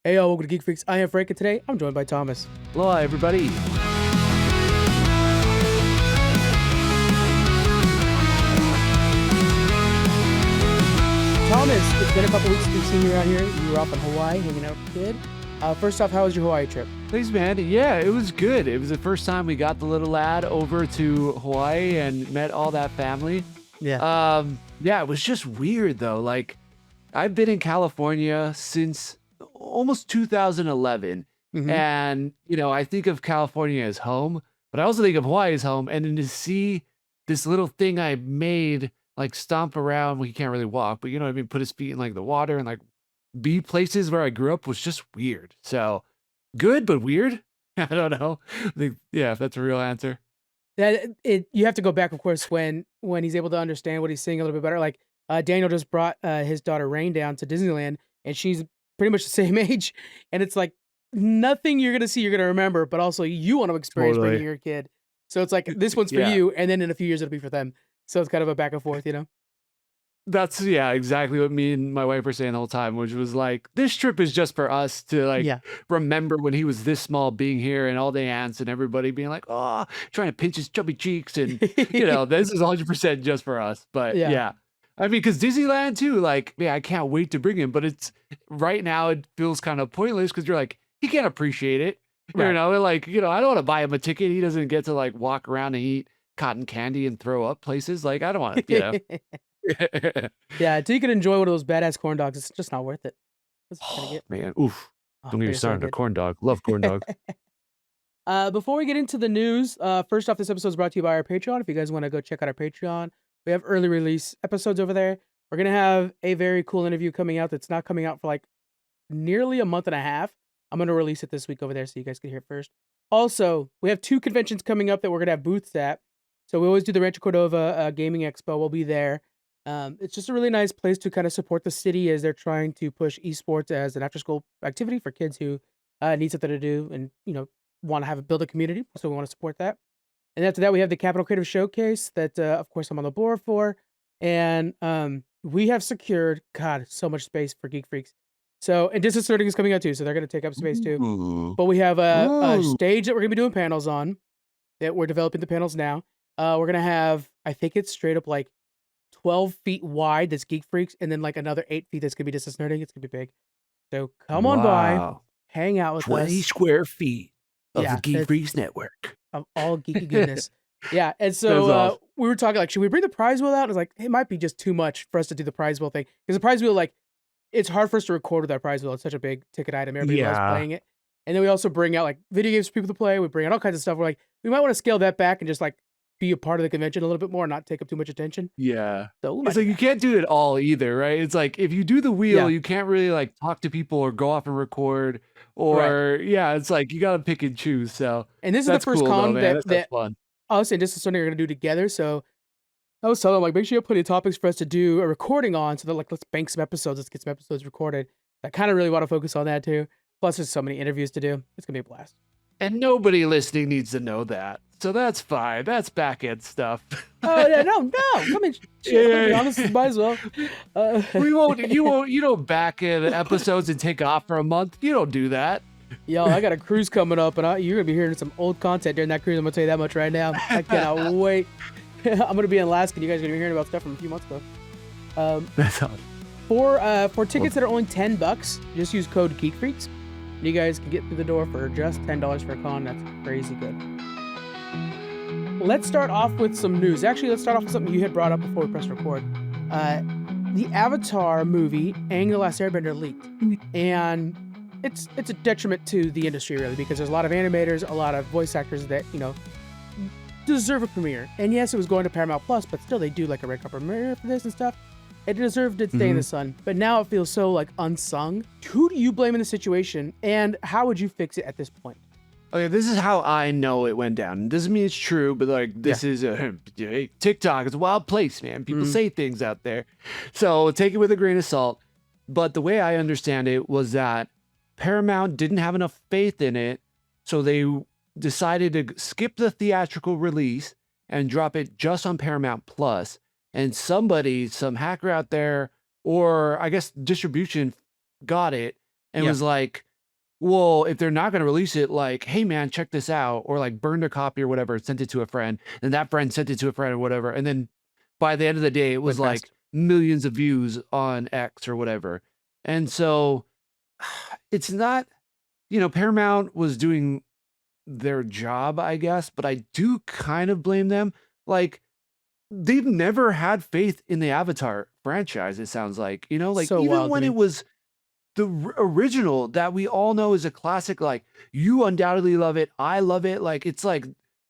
Hey, y'all, welcome to Geek Freaks. I am Frank, and today I'm joined by Thomas. Hello, everybody. Thomas, it's been a couple weeks since we've seen you around here. You were off in Hawaii hanging out with a kid. First off, how was your Hawaii trip? Thanks, man. Yeah, it was good. It was the first time we got the little lad over to Hawaii and met all that family. Yeah. Yeah, it was just weird, though. Like, I've been in California since almost 2011. Mhm. And, I think of California as home, but I also think of Hawaii as home. And then to see this little thing I made, like, stomp around, well, he can't really walk, but you know what I mean? Put his feet in, like, the water and, like, be places where I grew up was just weird. So good, but weird. I don't know. Yeah, if that's a real answer. You have to go back, of course, when he's able to understand what he's seeing a little bit better. Like, Daniel just brought his daughter Rain down to Disneyland, and she's pretty much the same age. And it's like nothing you're gonna see, you're gonna remember, but also you want to experience bringing Totally. your kid. So it's like this one's for Yeah. you, and then in a few years it'll be for them. So it's kind of a back and forth, you know. That's exactly what me and my wife were saying the whole time, which was like, this trip is just for us to Yeah. remember when he was this small being here and all the aunts and everybody being like, oh, trying to pinch his chubby cheeks. And, this is 100% just for us. But Yeah. yeah, I mean, because Disneyland too, like, I can't wait to bring him. But it's right now, it feels kind of pointless because you're like, he can't appreciate it. Right. I don't want to buy him a ticket. He doesn't get to like walk around and eat cotton candy and throw up places. Like, I don't want to, Yeah, until you can enjoy one of those badass corn dogs, it's just not worth it. That's what Oh, you get. man. Oof. Oh, Don't get me they're so started on a good. corn dog. Love corn dog. Before we get into the news, first off, this episode is brought to you by our Patreon. If you guys want to go check out our Patreon, we have early release episodes over there. We're gonna have a very cool interview coming out that's not coming out for like nearly a month and a half. I'm gonna release it this week over there so you guys can hear it first. Also, we have 2 conventions coming up that we're gonna have booths at. So we always do the Rancho Cordova Gaming Expo. We'll be there. It's just a really nice place to kind of support the city as they're trying to push esports as an after-school activity for kids who need something to do and want to build a community. So we want to support that. And after that, we have the Capital Creative Showcase that, of course, I'm on the board for, and we have secured so much space for Geek Freaks. So and Distance Learning is coming out too, so they're going to take up space too. Ooh. But we have a Ooh. stage that we're going to be doing panels on. That we're developing the panels now. We're going to have, I think it's straight up like 12 feet wide, that's Geek Freaks, and then like another 8 feet that's gonna be Distance Nerding. It's gonna be big. So come on by, Wow. hang out with 20 us. square feet of Yeah, the Geek it's Freaks Network. of all geeky goodness. Yeah, and That's so awesome. we were talking like, should we bring the prize wheel out? I was like, it might be just too much for us to do the prize wheel thing because the prize wheel, like, it's hard for us to record with that prize wheel. It's such a big ticket item. Everybody loves Yeah. playing it. And then we also bring out like video games for people to play. We bring out all kinds of stuff. We're like, we might want to scale that back and just like be a part of the convention a little bit more and not take up too much attention. Yeah. So we might It's do like you that. can't do it all either, right? It's like if you do the Yeah. wheel, you can't really like talk to people or go off and record Right. or it's like you gotta pick and choose. So And this is the that's first cool though, con man. that That sounds fun. us and Distance Learning are gonna do together. So I was telling them like, make sure you have plenty of topics for us to do a recording on. So that like, let's bank some episodes. Let's get some episodes recorded. I kind of really want to focus on that too. Plus, there's so many interviews to do. It's gonna be a blast. And nobody listening needs to know that. So that's fine. That's back end stuff. Oh yeah, no. Come in. Shit, to be honest, might as well. You don't back in episodes and take off for a month. You don't do that. Yo, I got a cruise coming up, and you're gonna be hearing some old content during that cruise. I'm gonna tell you that much right now. I cannot wait. I'm gonna be in Alaska, and you guys are gonna be hearing about stuff from a few months ago. That's awesome. For tickets that are only $10, just use code Geek Freaks. You guys can get through the door for just $10 for a con. That's crazy good. Let's start off with some news. Actually, let's start off with something you had brought up before we pressed record. The Avatar movie, Aang the Last Airbender, leaked, and it's a detriment to the industry really because there's a lot of animators, a lot of voice actors that deserve a premiere. And yes, it was going to Paramount Plus, but still they do like a red carpet premiere for this and stuff. It deserved its day in the sun, but now it feels so like unsung. Who do you blame in the situation, and how would you fix it at this point? Okay, this is how I know it went down. It doesn't mean it's true, but like this is TikTok. It's a wild place, man. People say things out there, so take it with a grain of salt. But the way I understand it was that Paramount didn't have enough faith in it, so they decided to skip the theatrical release and drop it just on Paramount Plus. And some hacker out there, or I guess distribution, got it and was like, well, if they're not going to release it, like, hey man, check this out, or like burned a copy or whatever, sent it to a friend, and that friend sent it to a friend or whatever, and then by the end of the day, it was Went like fast. millions of views on X or whatever. And so it's not, Paramount was doing their job, I guess, but I do kind of blame them. Like, they've never had faith in the Avatar franchise, it sounds like, like So even wild to when it me. was original that we all know is a classic, like you undoubtedly love it, I love it, like it's like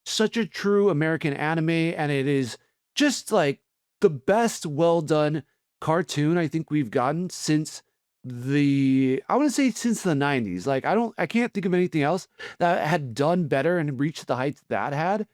such a true American anime, and it is just like the best well done cartoon I think we've gotten since I want to say since the 90s. Like I can't think of anything else that had done better and reached the heights that had.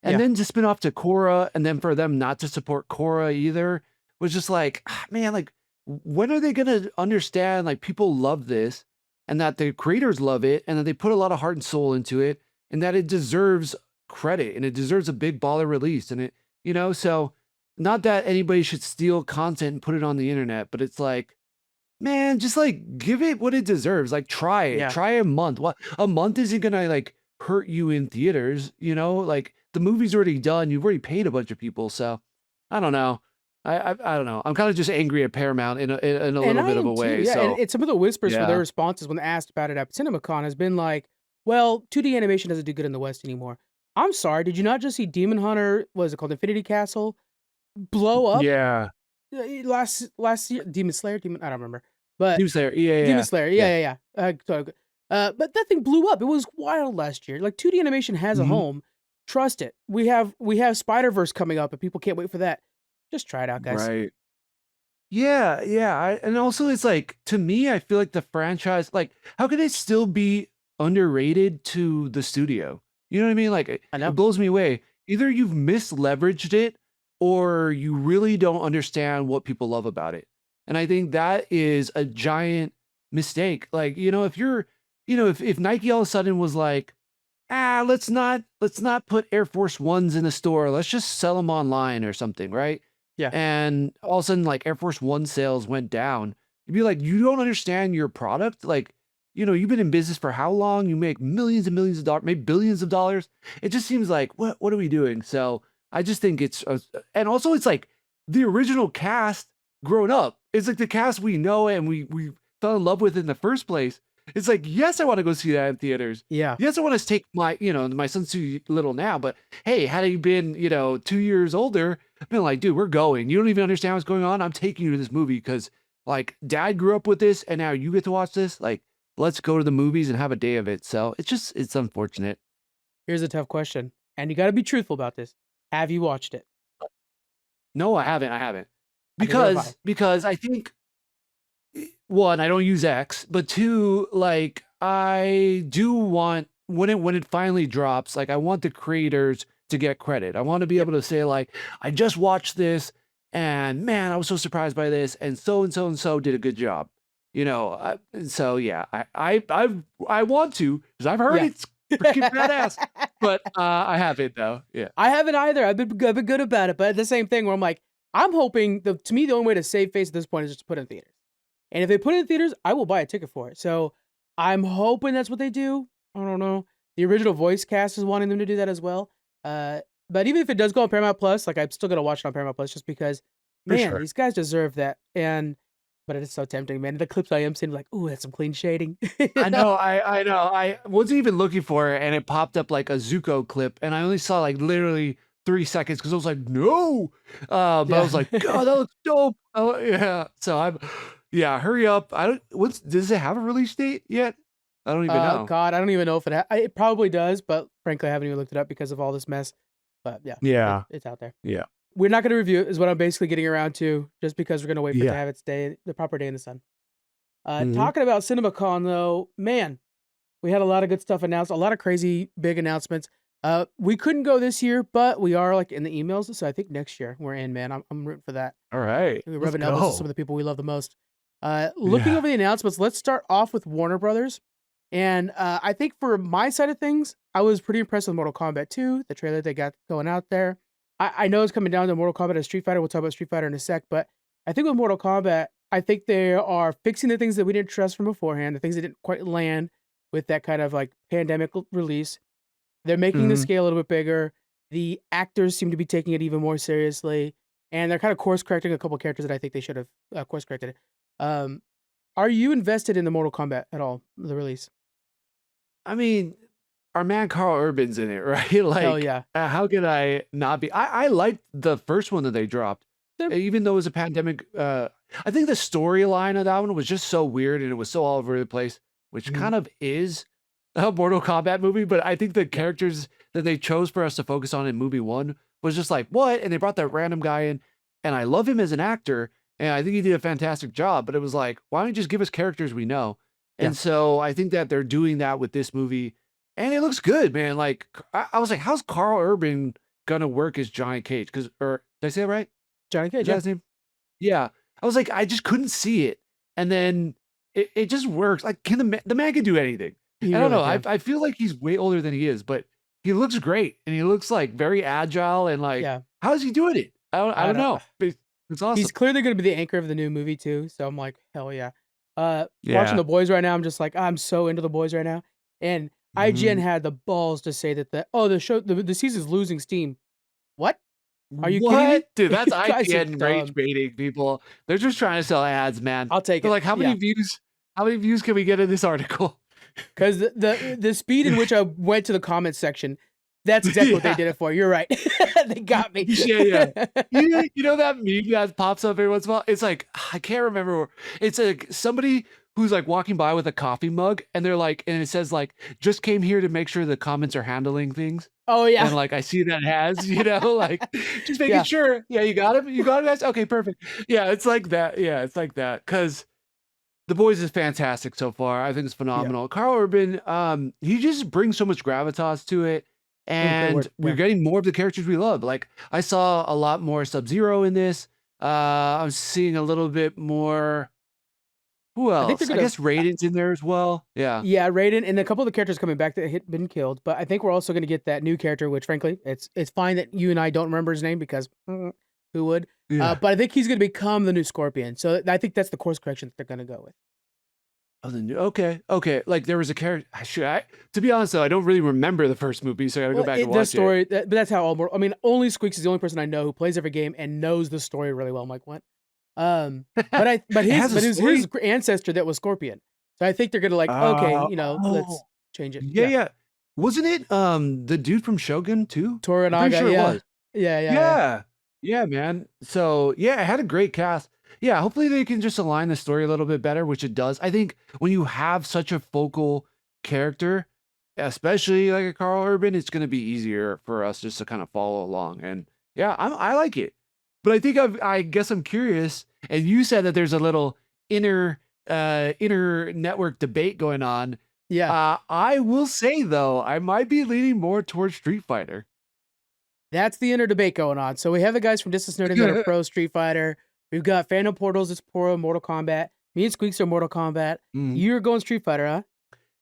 And Yeah. then to spin off to Korra, and then for them not to support Korra either was just like, man, like when are they gonna understand like people love this, and that the creators love it, and that they put a lot of heart and soul into it, and that it deserves credit, and it deserves a big baller release, and so not that anybody should steal content and put it on the internet, but it's like, man, just like give it what it deserves. Like try it. Yeah. Try a month. What, a month isn't gonna like hurt you in theaters, Like the movie's already done. You've already paid a bunch of people, so I don't know. I don't know. I'm kind of just angry at Paramount in a And little I bit of am a too. way. Yeah. And So it's some of the whispers for their yeah. responses when asked about it at CinemaCon has been like, well, 2D animation doesn't do good in the West anymore. I'm sorry. Did you not just see Demon Hunter? Was it called Infinity Castle? Blow up Yeah. last year? Demon Slayer? I don't remember. But Doomsday. Yeah, yeah, Demon yeah. Slayer. Yeah. Yeah. But that thing blew up. It was wild last year. Like 2D animation has a Mhm. home. Trust it. We have Spider-Verse coming up, and people can't wait for that. Just try it out, guys. Right. Yeah, yeah. And also, it's like to me, I feel like the franchise, like, how could it still be underrated to the studio? You know what I mean? Like, I it know. blows me away. Either you've misleveraged it, or you really don't understand what people love about it. And I think that is a giant mistake. Like, if you're, if Nike all of a sudden was like, let's not put Air Force Ones in the store. Let's just sell them online or something, right? Yeah. And all of a sudden, like Air Force One sales went down. You'd be like, you don't understand your product. Like, you've been in business for how long? You make millions and millions of dollars, maybe billions of dollars. It just seems like, what are we doing? So I just think and also it's like the original cast grown up. It's like the cast we know and we fell in love with in the first place. It's like, yes, I want to go see that in theaters. Yeah. Yes, I want to take my son's too little now, but hey, had he been, 2 years older, I've been like, dude, we're going. You don't even understand what's going on. I'm taking you to this movie because, like, dad grew up with this and now you get to watch this. Like, let's go to the movies and have a day of it. So it's unfortunate. Here's a tough question, and you got to be truthful about this. Have you watched it? No, I haven't. I haven't. Neither have I. Because I think, one, I don't use X, but two, like I do want when it finally drops, like I want the creators to get credit. I want to be Yep. able to say like, I just watched this and man, I was so surprised by this, and so and so and so did a good job. So yeah, I want to because I've heard Yeah. it's freaking badass, but I haven't though. Yeah, I haven't either. I've been good about it, but the same thing where I'm like, I'm hoping to me the only way to save face at this point is just to put it in theaters. And if they put it in theaters, I will buy a ticket for it. So I'm hoping that's what they do. I don't know. The original voice cast is wanting them to do that as well. Uh, but even if it does go on Paramount Plus, like I'm still gonna watch it on Paramount Plus just because, for man, sure. these guys deserve that. But it is so tempting, man. The clips I am seeing, like, ooh, that's some clean shading. You I know? know, I know. I wasn't even looking for it, and it popped up like a Zuko clip, and I only saw like literally 3 seconds because I was like, no. But I Yeah. was like, God, that looks dope. Oh yeah. So yeah, hurry up. I don't. Does it have a release date yet? I don't even know. God, I don't even know if it probably does, but frankly, I haven't even looked it up because of all this mess. But yeah, Yeah. it's out there. Yeah. We're not gonna review it, is what I'm basically getting around to, just because we're gonna wait for it to Yeah. have the proper day in the sun. Hmm. Talking about CinemaCon though, man, we had a lot of good stuff announced, a lot of crazy big announcements. We couldn't go this year, but we are like in the emails, so I think next year we're in, man. I'm rooting for that. All right. We're Let's rubbing elbows with some go. of the people we love the most. Looking Yeah. over the announcements, let's start off with Warner Brothers. And I think for my side of things, I was pretty impressed with Mortal Kombat 2, the trailer they got going out there. I know it's coming down to Mortal Kombat and Street Fighter. We'll talk about Street Fighter in a sec, but I think with Mortal Kombat, I think they are fixing the things that we didn't trust from beforehand, the things that didn't quite land with that kind of like pandemic release. They're making the Mhm. scale a little bit bigger. The actors seem to be taking it even more seriously, and they're kind of course correcting a couple characters that I think they should have course corrected. Um, are you invested in the Mortal Kombat at all? The release? I mean, our man Carl Urban's in it, right? Hell Like, yeah. how could I not be? I liked the first one that they dropped, They're- even though it was a pandemic. I think the storyline of that one was just so weird and it was so all over the place, which Mhm. kind of is a Mortal Kombat movie. But I think the Yeah. characters that they chose for us to focus on in movie one was just like, what? And they brought that random guy in, and I love him as an actor, and I think he did a fantastic job. But it was like, why don't you just give us characters we know? Yeah. And so I think that they're doing that with this movie, and it looks good, man. Like I was like, how's Carl Urban gonna work as Johnny Cage? Because or did I say it right? Johnny Is Cage. that Yeah. his name? Yeah. I was like, I just couldn't see it, and then it just works. Like, can the man can do anything? He I don't really know. can. I feel like he's way older than he is, but he looks great, and he looks like very agile, and like, Yeah. how is he doing it? I I don't don't. know. But it's He's awesome. clearly gonna be the anchor of the new movie too, so I'm like, "Hell yeah." Watching Yeah. The Boys right now, I'm just like, I'm so into The Boys right now, and IGN Mhm. had the balls to say that "Oh, the season's losing steam." What? Are you kidding me? What? Dude, You that's guys are IGN rage dumb. baiting people. They're just trying to sell ads, man. I'll take They're it. like, Yeah, how many views can we get in this article? 'cause the speed in which I went to the comments section, that's exactly what they Yeah. did it for. You're right. They got me. Yeah, yeah. You know that meme that pops up every once in a while? It's like, I can't remember. It's like somebody who's like walking by with a coffee mug and they're like, and it says like, just came here to make sure the comments are handling things. Oh, And yeah. like, I see that has, like, just making Yeah, sure. Yeah, you got it. You got it, guys. Okay, perfect. Yeah, it's like that. Yeah, it's like that. Cause The Boys is fantastic so far. I think it's yeah. phenomenal. Carl Urban, he just brings so much gravitas to it, Ooh, good and word. we're Yeah. getting more of the characters we love. Like I saw a lot more Sub-Zero in this. I'm seeing a little bit more. Who I think they're else? I gonna guess Raiden's in there as well. Yeah. Yeah, Raiden and a couple of the characters coming back that had been killed, but I think we're also gonna get that new character, which frankly, it's fine that you and I don't remember his name because who would? Yeah. But I think he's gonna become the new Scorpion. So I think that's the course correction that they're gonna go with. Oh, the new. Okay. Okay. Like there was a character. To be honest though, I don't really remember the first movie, so I gotta go Well, back and the watch it. story, but that's how all. I mean, only Squeaks is the only person I know who plays every game and knows the story really well. I'm like, what? But It has a his story. ancestor that was Scorpion. So I think they're gonna like, okay, Oh. let's change it. Yeah, Yeah, yeah. Wasn't it, the dude from Shogun too? I'm pretty Toranaga. sure it Yeah, was. yeah. Yeah. Yeah, man. So, yeah, it had a great cast. Yeah, hopefully they can just align the story a little bit better, which it does. I think when you have such a focal character, especially like a Carl Urban, it's gonna be easier for us just to kind of follow along. And yeah, I like it. But I think I guess I'm curious, and you said that there's a little inner inner network debate going on. Yeah. I will say though, I might be leaning more towards Street Fighter. That's the inner debate going on. So we have the guys from Distance Nerding that are pro Street Fighter. We've got Phantom Portals that's pro Mortal Kombat. Me and Squeaks are Mortal Kombat. Mm. You're going Street Fighter, huh?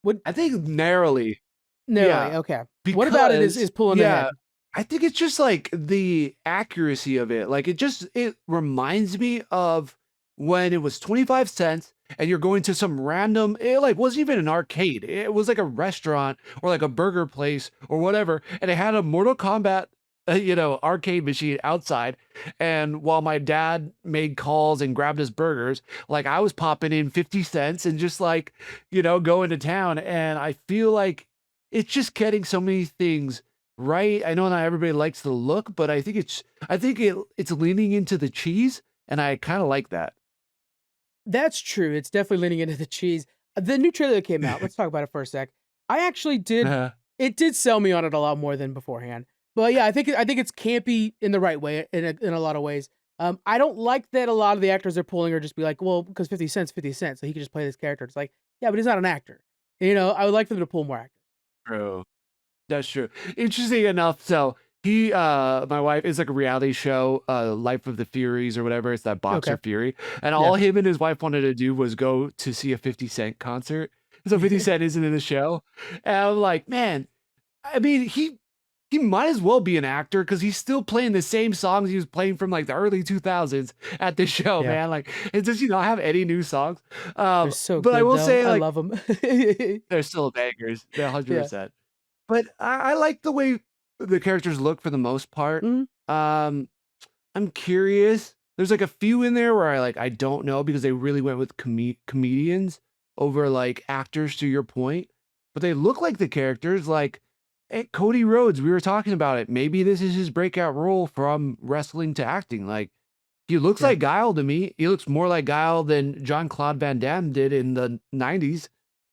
What? I think narrowly. Narrowly, Yeah. okay. What about it is pulling Yeah, ahead? I think it's just like the accuracy of it. Like it reminds me of when it was 25 cents and you're going to some random, it like wasn't even an arcade. It was like a restaurant or like a burger place or whatever. And it had a Mortal Kombat, arcade machine outside. And while my dad made calls and grabbed his burgers, like I was popping in 50 cents and just like, going to town. And I feel like it's just getting so many things right. I know not everybody likes the look, but I think it's leaning into the cheese, and I kind of like that. That's true. It's definitely leaning into the cheese. The new trailer that came out, let's talk about it for a sec. I actually did Uh, it did sell me on it a lot more than beforehand. But yeah, I think it's campy in the right way in a lot of ways. I don't like that a lot of the actors they're pulling are just be like, well, because 50 cents, 50 cents, so he can just play this character. It's like, yeah, but he's not an actor. I would like them to pull more actors. True. That's true. Interesting enough, so my wife is like a reality show, Life of the Furies or whatever. It's that boxer Okay. Fury, and Yeah. all him and his wife wanted to do was go to see a 50 Cent concert. So 50 Cent isn't in the show, and I'm like, man, I mean, he might as well be an actor because he's still playing the same songs he was playing from like the early 2000s at this show, Yeah. man. Like, it does he not have any new songs? They're so But I good will though. say, I like, love them. they're still bangers. They're Yeah. 100%. But I like the way the characters look for the most part. Mhm. Um, I'm curious. There's like a few in there where I don't know because they really went with comedians over like actors to your point, but they look like the characters. Like Cody Rhodes, we were talking about it. Maybe this is his breakout role from wrestling to acting. Like he looks Yeah. like Guile to me. He looks more like Guile than Jean-Claude Van Damme did in the 90s. Yeah.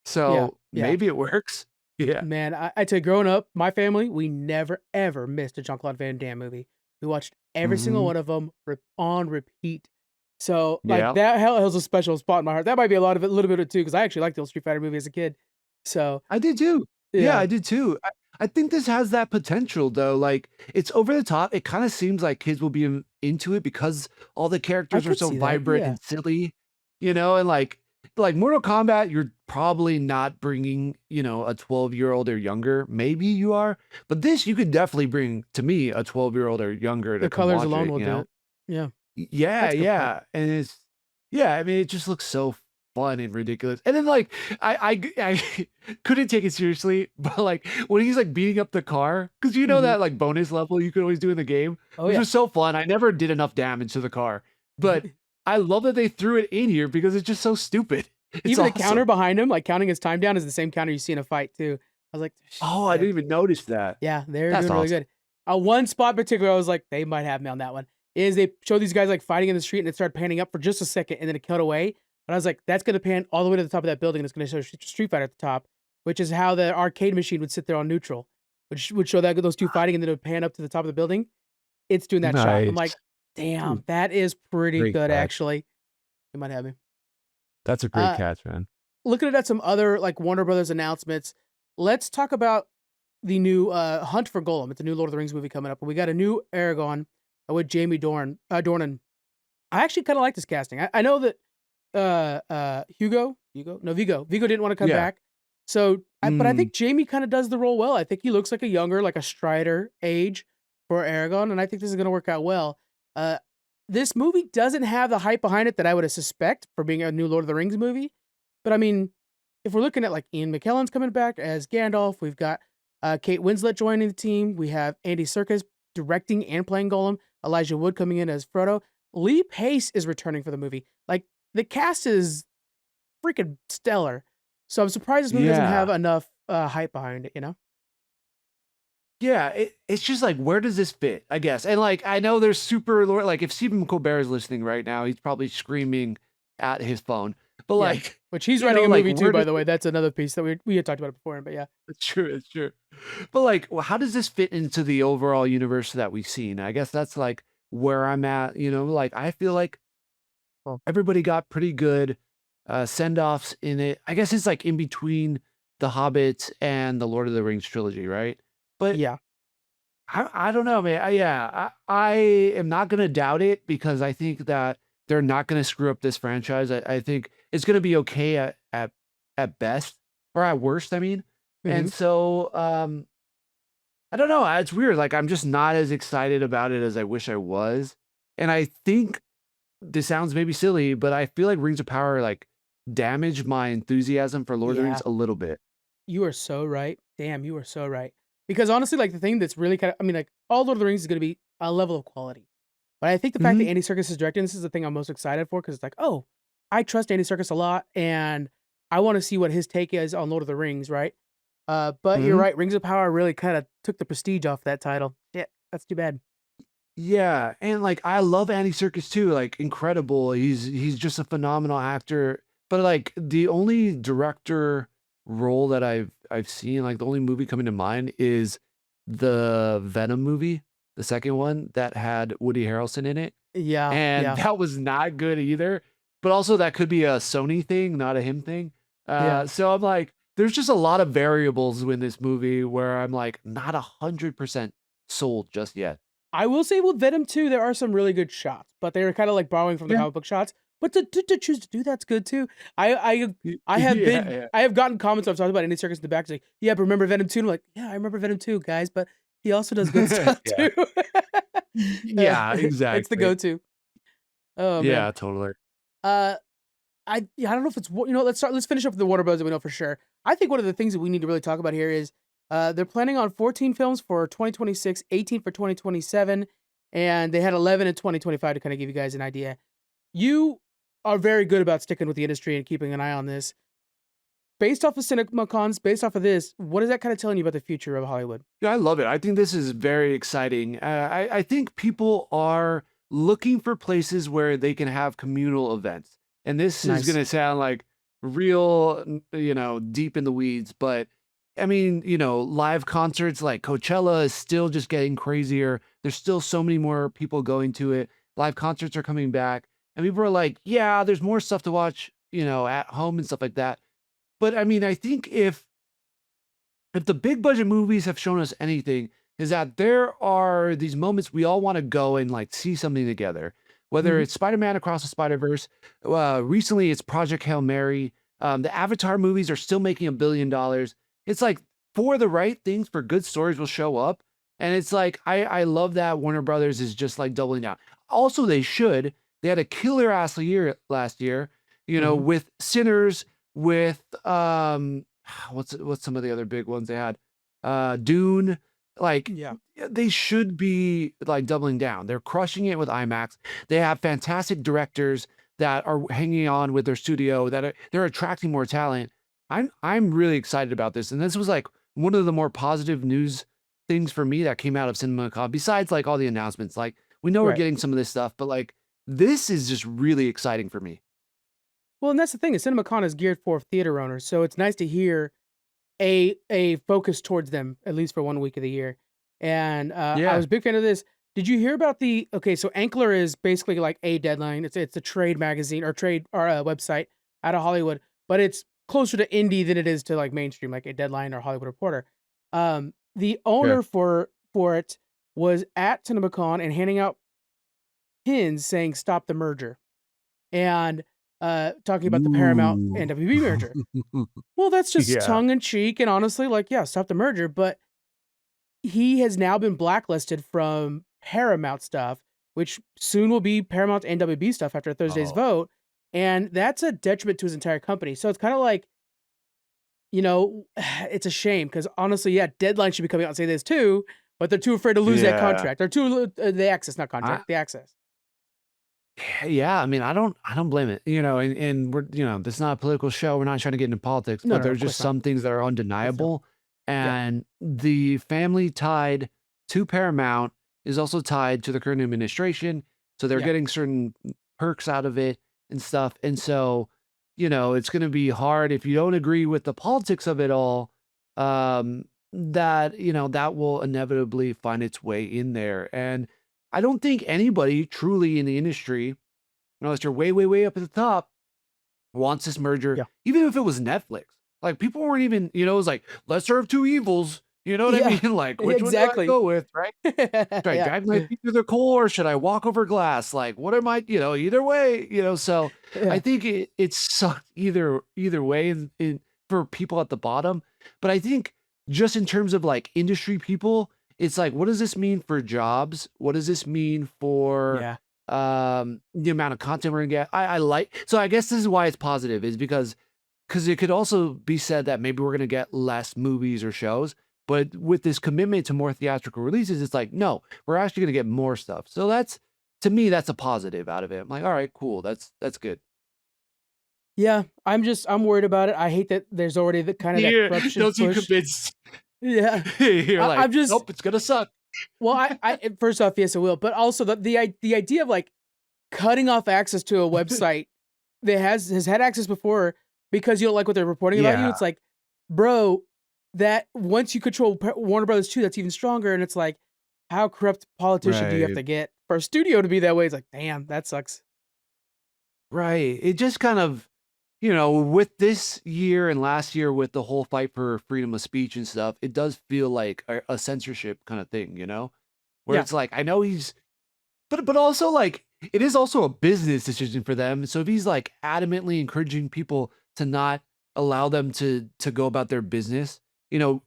So Yeah. maybe it works. Yeah. Man, I tell you, growing up, my family, we never ever missed a Jean-Claude Van Damme movie. We watched every single Hmm. one of them on repeat. So like Yeah. that hell has a special spot in my heart. That might be a lot of it, a little bit of it too, because I actually liked the old Street Fighter movie as a kid. So I did too. Yeah, yeah, I did too. I think this has that potential though. Like it's over the top. It kind of seems like kids will be into it because all the I characters are could so see that. vibrant Yeah, and silly, and like Mortal Kombat, you're probably not bringing, a 12-year-old or younger. Maybe you are, but this you could definitely bring to me a 12-year-old or younger to the come colors watch alone it, will do it. Yeah, Yeah, that's a good point. yeah, and yeah, I mean, it just looks so fun and ridiculous. And then like I couldn't take it seriously, but like when he's like beating up the car, because Mhm. that like bonus level you could always do in the game, Oh which yeah. was so fun. I never did enough damage to the car, but I love that they threw it in here because it's just so stupid. It's Even the counter awesome. behind him, like counting his time down, is the same counter you see in a fight too. I was like, Oh, I shit. didn't even notice that. Yeah, they're That's doing really awesome. good. One spot in particular, I was like, they might have me on that one. Is they show these guys like fighting in the street and it started panning up for just a second and then it cut away. But I was like, that's gonna pan all the way to the top of that building and it's gonna show Street Fighter at the top, which is how the arcade machine would sit there on neutral, which would show that those two fighting and then it would pan up to the top of the building. It's doing that shot. I'm like, Nice. damn, that is pretty Great good catch. actually. You might have me. That's a great Uh, catch, man. Looking at some other like Warner Brothers announcements, let's talk about the new Hunt for Gollum. It's a new Lord of the Rings movie coming up, and we got a new Aragorn with Jamie Dornan. I actually kind of like this casting. I know that Vigo didn't want to come Yeah. back, so but I Mm. think Jamie kind of does the role well. I think he looks like a younger, like a Strider age for Aragorn, and I think this is going to work out well. Uh, this movie doesn't have the hype behind it that I would suspect for being a new Lord of the Rings movie, but I mean, if we're looking at like Ian McKellen's coming back as Gandalf, we've got Kate Winslet joining the team. We have Andy Serkis directing and playing Gollum. Elijah Wood coming in as Frodo. Lee Pace is returning for the movie. Like the cast is freaking stellar. So I'm surprised this movie doesn't have Yeah. enough hype behind it. You know? Yeah, it's just like, where does this fit? I guess, and like, I know there's like, if Stephen Colbert is listening right now, he's probably screaming at his phone. But Yeah. like, Which he's writing a like, movie too, where by does the way. That's another piece that we had talked about it before. But yeah, it's true, it's true. But like, well, how does this fit into the overall universe that we've seen? I guess that's like where I'm at. Like I feel like well, everybody got pretty good send offs in it. I guess it's like in between the Hobbit and the Lord of the Rings trilogy, right? But yeah. I don't know, man. I am not gonna doubt it because I think that they're not gonna screw up this franchise. I think it's gonna be okay at best or at worst. I mean, Hmm. and so I don't know. It's weird. Like I'm just not as excited about it as I wish I was, and I think this sounds maybe silly, but I feel like Rings of Power like damaged my enthusiasm for Lord of the Yeah. Rings a little bit. You are so right. Damn, you are so right. Because honestly, like the thing that's really kind of, I mean, like all Lord of the Rings is going to be a level of quality. But I think the fact that Hmm. Andy Serkis is directing this is the thing I'm most excited for because it's like, oh, I trust Andy Serkis a lot and I want to see what his take is on Lord of the Rings, right? But you're Hmm. right. Rings of Power really kind of took the prestige off that title. Yeah, that's too bad. Yeah, and, like, I love Andy Serkis too, like, incredible. He's just a phenomenal actor, but, like, the only director role that I've seen, like, the only movie coming to mind is the Venom movie, the second one that had Woody Harrelson in it, Yeah, and yeah, that was not good either, but also that could be a Sony thing, not a him thing. yeah. So I'm like, there's just a lot of variables in this movie where I'm, like, not 100% sold just yet. I will say with Venom 2, there are some really good shots, but they were kind of like borrowing from the Yeah. comic book shots. But to choose to do that's good too. I I I have Yeah, been yeah. I have gotten comments I've talked about Andy Serkis in the back like, yeah, but remember Venom 2? I'm like, yeah, I remember Venom 2, guys, but He also does good stuff Yeah. too. Yeah, It's the exactly. go-to. Oh man. Yeah, totally. Uh, I don't know if it's let's finish up with the Warner Bros. That we know for sure. I think one of the things that we need to really talk about here is they're planning on 14 films for 2026, 18 for 2027, and they had 11 in 2025 to kind of give you guys an idea. You are very good about sticking with the industry and keeping an eye on this. Based off of CinemaCons, based off of this, what is that kind of telling you about the future of Hollywood? Yeah, I love it. I think this is very exciting. I think people are looking for places where they can have communal events. And this is going Nice. to sound like real, deep in the weeds. But I mean, live concerts like Coachella is still just getting crazier. There's still so many more people going to it. Live concerts are coming back. And people are like, yeah, there's more stuff to watch, at home and stuff like that. But I mean, I think if the big budget movies have shown us anything, is that there are these moments we all want to go and like see something together. Whether Mhm. it's Spider-Man Across the Spider-Verse, recently it's Project Hail Mary. The Avatar movies are still making $1 billion. It's like for the right things, for good stories will show up. And it's like I love that Warner Brothers is just like doubling down. Also, they should. They had a killer ass year last year, Mhm. with Sinners, with what's some of the other big ones they had? Dune. Like Yeah. they should be like doubling down. They're crushing it with IMAX. They have fantastic directors that are hanging on with their studio they're attracting more talent. I'm really excited about this. And this was like one of the more positive news things for me that came out of CinemaCon, besides like all the announcements. Like we know we're Right. getting some of this stuff, but like this is just really exciting for me. Well, and that's the thing is CinemaCon is geared for theater owners, so it's nice to hear a focus towards them at least for 1 week of the year. And I Yeah. was a big fan of this. Did you hear about the okay? So Ankler is basically like a deadline. It's a trade magazine or trade or a website out of Hollywood, but it's closer to indie than it is to like mainstream, like a Deadline or Hollywood Reporter. The Okay. owner for it was at CinemaCon and handing out pins saying "Stop the merger" and talking about the Paramount Ooh. and WB merger. Well, that's just Yeah. tongue in cheek and honestly, like, yeah, stop the merger, but he has now been blacklisted from Paramount stuff, which soon will be Paramount and WB stuff after Thursday's Oh. vote, and that's a detriment to his entire company. So it's kinda like, you know, it's a shame because honestly, yeah, Deadline should be coming out and say this too, but they're too afraid to lose that Yeah. contract. They're too the access, not I contract, the access. yeah, I mean, I don't blame it. And we're, this is not a political show. We're not trying to get into politics, No, but no, no, there's of just course not. some things that are It's no. undeniable. Yeah. And the family tied to Paramount is also tied to the current administration. So they're Yeah. getting certain perks out of it and stuff. And so, it's going to be hard if you don't agree with the politics of it all. That will inevitably find its way in there. And I don't think anybody truly in the industry, unless you're way, way, way up at the top, wants this merger, Yeah. even if it was Netflix. Like people weren't even, it was like, lesser of two evils. You know what I Yeah. mean? Like, which one do I Exactly. go with, right? Should I Yeah. drag my feet through the coal or should I walk over glass? Like, what am I, either way, so I Yeah. think it sucked either way for people at the bottom. But I think just in terms of like industry people, it's like, what does this mean for jobs? What does this mean for Yeah. the amount of content we're gonna get? I like so I guess this is why it's positive, is because it could also be said that maybe we're gonna get less movies or shows, but with this commitment to more theatrical releases, it's like, no, we're actually gonna get more stuff. So that's to me, that's a positive out of it. I'm like, all right, cool. That's good. Yeah, I'm worried about it. I hate that there's already the kind of that Yeah, corruption don't seem push. convinced. Yeah. You're like, I'm just nope, it's gonna suck. well, first off, yes, it will, but also the idea of, like, cutting off access to a website that has had access before because you don't like what they're reporting about you, Yeah, it's like, bro, that once you control Warner Brothers 2, that's even stronger, and it's like, how corrupt politician do you have right. to get for a studio to be that way? It's like, damn, that sucks. Right. It just kind of, with this year and last year with the whole fight for freedom of speech and stuff, it does feel like a censorship kind of thing, where Yeah. it's like, I know but also like, it is also a business decision for them. So if he's like adamantly encouraging people to not allow them to go about their business,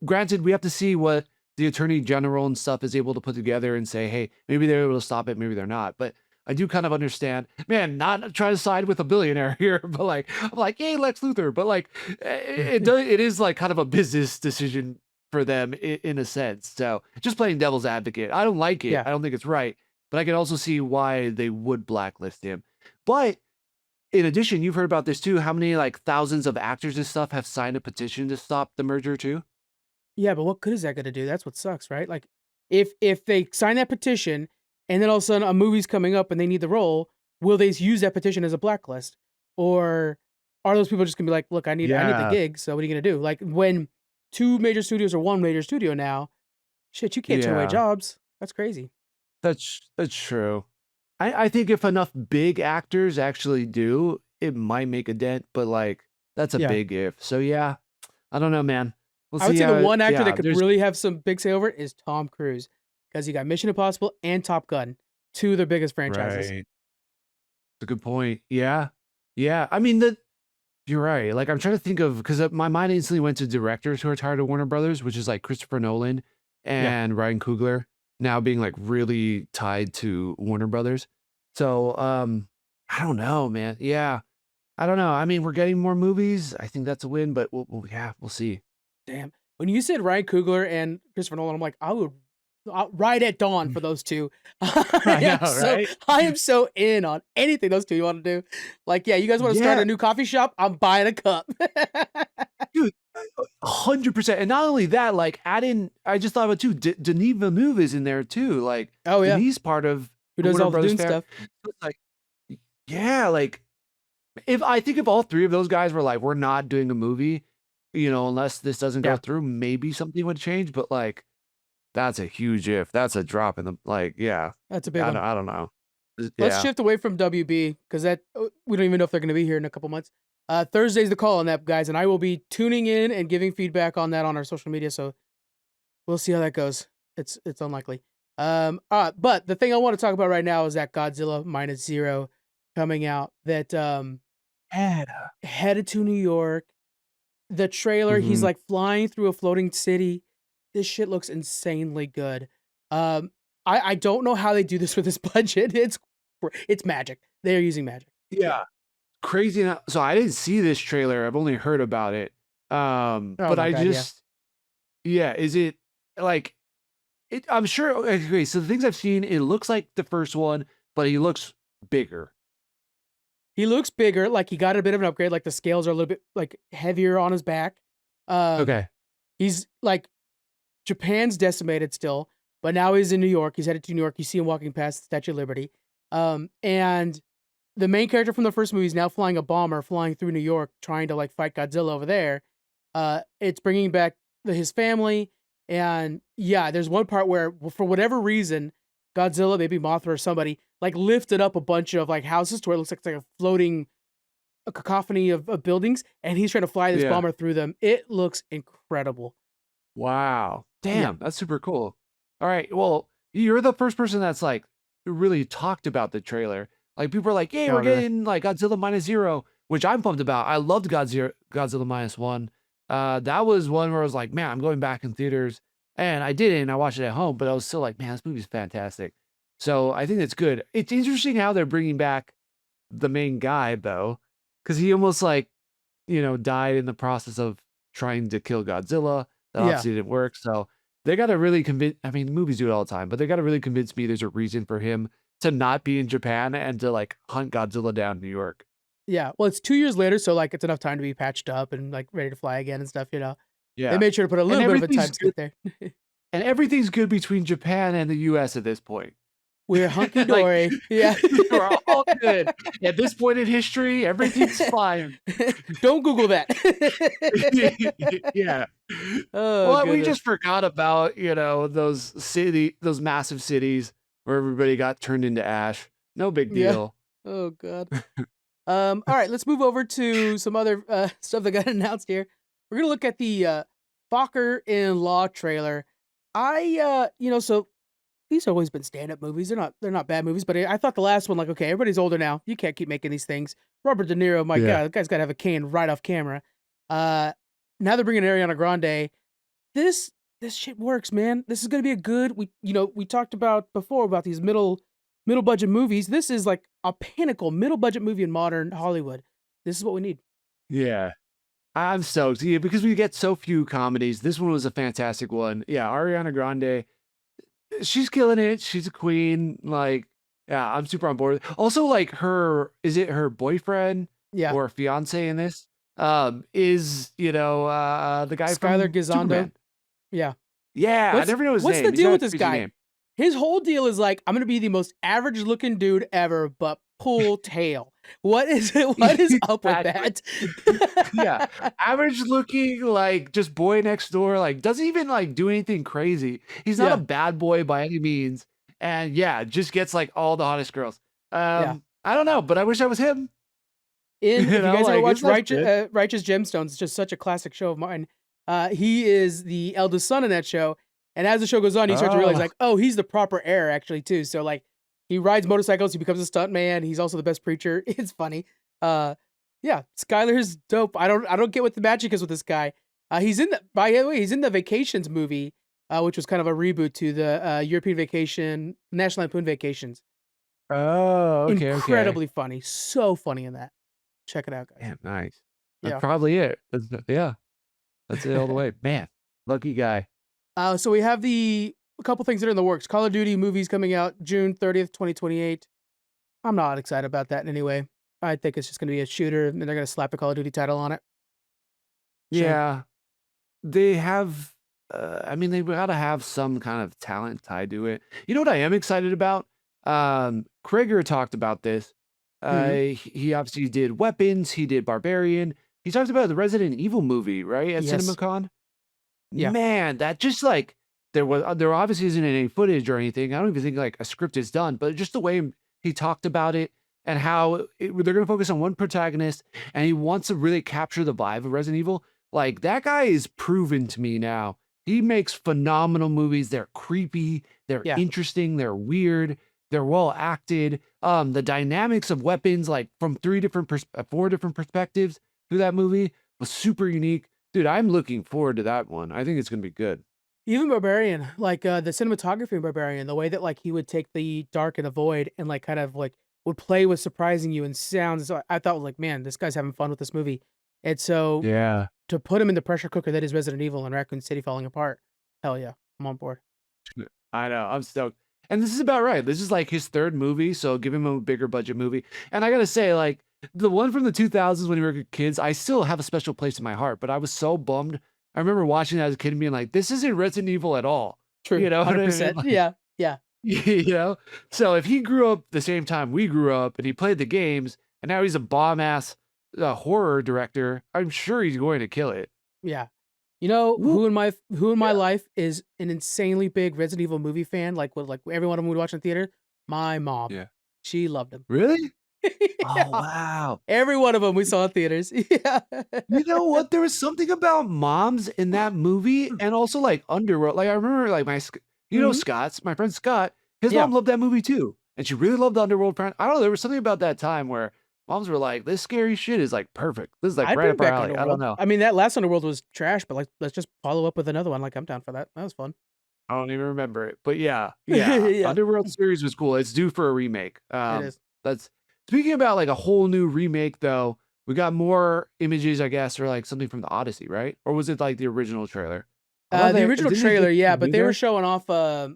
granted, we have to see what the attorney general and stuff is able to put together and say, hey, maybe they're able to stop it, maybe they're not. But I do kind of understand, man, not trying to side with a billionaire here, but like, I'm like, hey, Lex Luthor, but like, it is like kind of a business decision for them in a sense. So just playing devil's advocate, I don't like it. Yeah. I don't think it's right, but I can also see why they would blacklist him. But in addition, you've heard about this too. How many like thousands of actors and stuff have signed a petition to stop the merger too? Yeah, but what good is that gonna do? That's what sucks, right? Like, if they sign that petition and then all of a sudden a movie's coming up and they need the role, will they use that petition as a blacklist? Or are those people just gonna be like, "Look, I need the Yeah, gig, so what are you gonna do?" Like, when 2 major studios or 1 major studio now, shit, you can't turn away yeah. jobs. That's crazy. That's true. I think if enough big actors actually do, it might make a dent, but like that's a Yeah. big if. So yeah, I don't know, man. We'll I would see say the how one actor that yeah, could there's really have some big say over it is Tom Cruise, because he got Mission Impossible and Top Gun, 2 of their biggest franchises. right. That's a good point. Yeah. Yeah. I mean the you're right. Like I'm trying to think of because my mind instantly went to directors who are tired of Warner Brothers, which is like Christopher Nolan Yeah. and Ryan Coogler now being like really tied to Warner Brothers. So I don't know, man. Yeah. I don't know. I mean, we're getting more movies. I think that's a win, but yeah, we'll see. Damn. When you said Ryan Coogler and Christopher Nolan, I'm like, I would ride at dawn for those 2. I I know, am so right? I am so in on anything those 2 you wanna do. Like, yeah, you guys wanna start Yeah, a new coffee shop? I'm buying a cup. dude, 100%. And not only that, like add in, I just thought about too, Denis Villeneuve is in there too. Like Oh, yeah. Denis part of Who the does Warner all the Brothers Dune fair. stuff. So it's like, yeah, like if I think if all three of those guys were like, we're not doing a movie, unless this doesn't go Yeah, through, maybe something would change. But like, that's a huge if. That's a drop in the like, yeah. that's a big one. I don't know. Let's Yeah. shift away from WB because that we don't even know if they're gonna be here in a couple months. Thursday's the call on that, guys, and I will be tuning in and giving feedback on that on our social media, so we'll see how that goes. It's unlikely. But the thing I want to talk about right now is that Godzilla Minus Zero coming out that Yeah. headed to New York. The trailer, he's Mhm. like flying through a floating city. This shit looks insanely good. Um, I don't know how they do this with this budget. It's magic. They're using magic. Yeah. Crazy enough. So I didn't see this trailer. I've only heard about it. Oh But my I god, yeah. just yeah, is it like I'm sure okay, so the things I've seen, it looks like the first one, but he looks bigger. He looks bigger, like he got a bit of an upgrade, like the scales are a little bit like heavier on his back. Um, Okay. he's like Japan's decimated still, but now he's in New York. He's headed to New York. You see him walking past the Statue of Liberty. And the main character from the first movie is now flying a bomber, flying through New York, trying to like fight Godzilla over there. It's bringing back his family, and yeah, there's one part where, for whatever reason, Godzilla, maybe Mothra or somebody, like lifted up a bunch of like houses to where it looks like it's like a floating a cacophony of buildings, and he's trying to fly this Yeah. bomber through them. It looks incredible. Wow. Yeah. Damn, that's super cool. All right. Well, you're the first person that's like really talked about the trailer. Like people are like, "Hey, Oh, we're really? getting like Godzilla Minus Zero," which I'm pumped about. I loved Godzilla Minus One. That was one where I was like, "Man, I'm going back in theaters," and I didn't. I watched it at home, but I was still like, "Man, this movie's fantastic." So I think that's good. It's interesting how they're bringing back the main guy though, because he almost like died in the process of trying to kill Godzilla. That Yeah. obviously didn't work. So they got to really convince. I mean, movies do it all the time, but they got to really convince me there's a reason for him to not be in Japan and to like hunt Godzilla down in New York. Yeah. Well, it's 2 years later, so like it's enough time to be patched up and like ready to fly again and stuff, you know. They Yeah, made sure to put a and little bit of a everything's time good. skip there. And everything's good between Japan and the U.S. at this point. We're hunky Like dory. Yeah. we're all good at this point in history. Everything's fine. Don't Google that. Yeah. Oh Well, we goodness. just forgot about, those massive cities where everybody got turned into ash. No big Yeah. deal. Oh god. All right, let's move over to some other stuff that got announced here. We're gonna look at the Fokker in Law trailer. So these have always been stand-up movies. They're not bad movies, but I thought the last one, like, okay, everybody's older now. You can't keep making these things. Robert De Niro, my Yeah. god, the guy's gotta have a cane right off camera. Uh Now they're bringing Ariana Grande. This this shit works, man. This is gonna be a good. We talked about before about these middle budget movies. This is like a pinnacle middle budget movie in modern Hollywood. This is what we need. Yeah. I'm stoked. Yeah, because we get so few comedies. This one was a fantastic one. Yeah, Ariana Grande, she's killing it. She's a queen. Like, yeah, I'm super on board. Also, like is it her boyfriend Yeah, or fiance in this? Is the guy Skylar from Gisondo. Superman. Yeah. Yeah, I never know his What's name. the He's deal got a with this crazy guy? name. His whole deal is like, I'm gonna be the most average looking dude ever, but pull tail. What is it? What is up with Exactly. that? Yeah. Average looking, like just boy next door, like doesn't even like do anything crazy. He's not a Yeah, bad boy by any means. And yeah, just gets like all the hottest girls. yeah. I don't know, but I wish I was him. If you guys ever Like it watched sounds good. Righteous Gemstones, it's just such a classic show of mine. He is the eldest son in that show, and as the show goes on, you start to realize Oh, like, oh, he's the proper heir actually too. So like, he rides motorcycles, he becomes a stunt man. He's also the best preacher. It's funny. Uh, yeah, Skylar's dope. I don't get what the magic is with this guy. He's in the by the way, he's in the Vacations movie, which was kind of a reboot to the European Vacation, National Lampoon Vacations. oh, okay. Incredibly funny, so funny in that. Check it out, guys. Damn, nice. That's Yeah. probably it. Yeah, that's it all the way. Man, lucky guy. So we have a couple things that are in the works. Call of Duty movies coming out June 30th, 2028. I'm not excited about that in any way. I think it's just going to be a shooter and they're going to slap a Call of Duty title on it. Shame. Yeah, they have. I mean, they gotta have some kind of talent tied to it. You know what I am excited about? Krieger talked about this. Mhm. He obviously did Weapons. He did Barbarian. He talked about the Resident Evil movie, right, at Yes. CinemaCon. Yeah. Man, that just like there obviously isn't any footage or anything. I don't even think like a script is done, but just the way he talked about it and how they're gonna focus on one protagonist and he wants to really capture the vibe of Resident Evil. Like that guy is proven to me now. He makes phenomenal movies. They're creepy, they're Yeah. interesting, they're weird, they're well acted. The dynamics of weapons, like from four different perspectives through that movie, was super unique. Dude, I'm looking forward to that one. I think it's gonna be good. Even Barbarian, like the cinematography in Barbarian, the way that like he would take the dark and the void and like kind of like would play with surprising you and sounds. So I thought like, man, this guy's having fun with this movie. And so Yeah. to put him in the pressure cooker that is Resident Evil and Raccoon City falling apart, hell yeah, I'm on board. I know. I'm stoked. And this is about right. This is like his third movie, so give him a bigger budget movie. And I gotta say, like the one from the 2000s when we were kids, I still have a special place in my heart. But I was so bummed. I remember watching that as a kid and being like, "This isn't Resident Evil at all." True, You know what I mean? 100%. Yeah, yeah. You know? So if he grew up the same time we grew up and he played the games and now he's a bomb ass horror director, I'm sure he's going to kill it. Yeah. You know Woo. who in my Yeah. life is an insanely big Resident Evil movie fan? Like with like every one of them would watch in theater. My mom, Yeah. she loved them. Really? Oh Yeah, wow. every one of them we saw in theaters. Yeah, You know what? There was something about moms in that movie and also like Underworld. Like I remember like Mhm. Scott's, my friend Scott, his Yeah. mom loved that movie too. And she really loved the Underworld friend. I don't know, there was something about that time where moms were like, this scary shit is like perfect. This is like I'd right bring up our back alley. I don't Underworld. know. I mean, that last Underworld was trash, but like let's just follow up with another one. Like I'm down for that. That was fun. I don't even remember it. But yeah, yeah. Yeah, Underworld series was cool. It's due for a remake. it is. That's speaking about like a whole new remake though. We got more images, I guess, or like something from the Odyssey, right? Or was it like the original trailer? I thought The they original didn't they trailer, just yeah, a but new they were guy? showing off.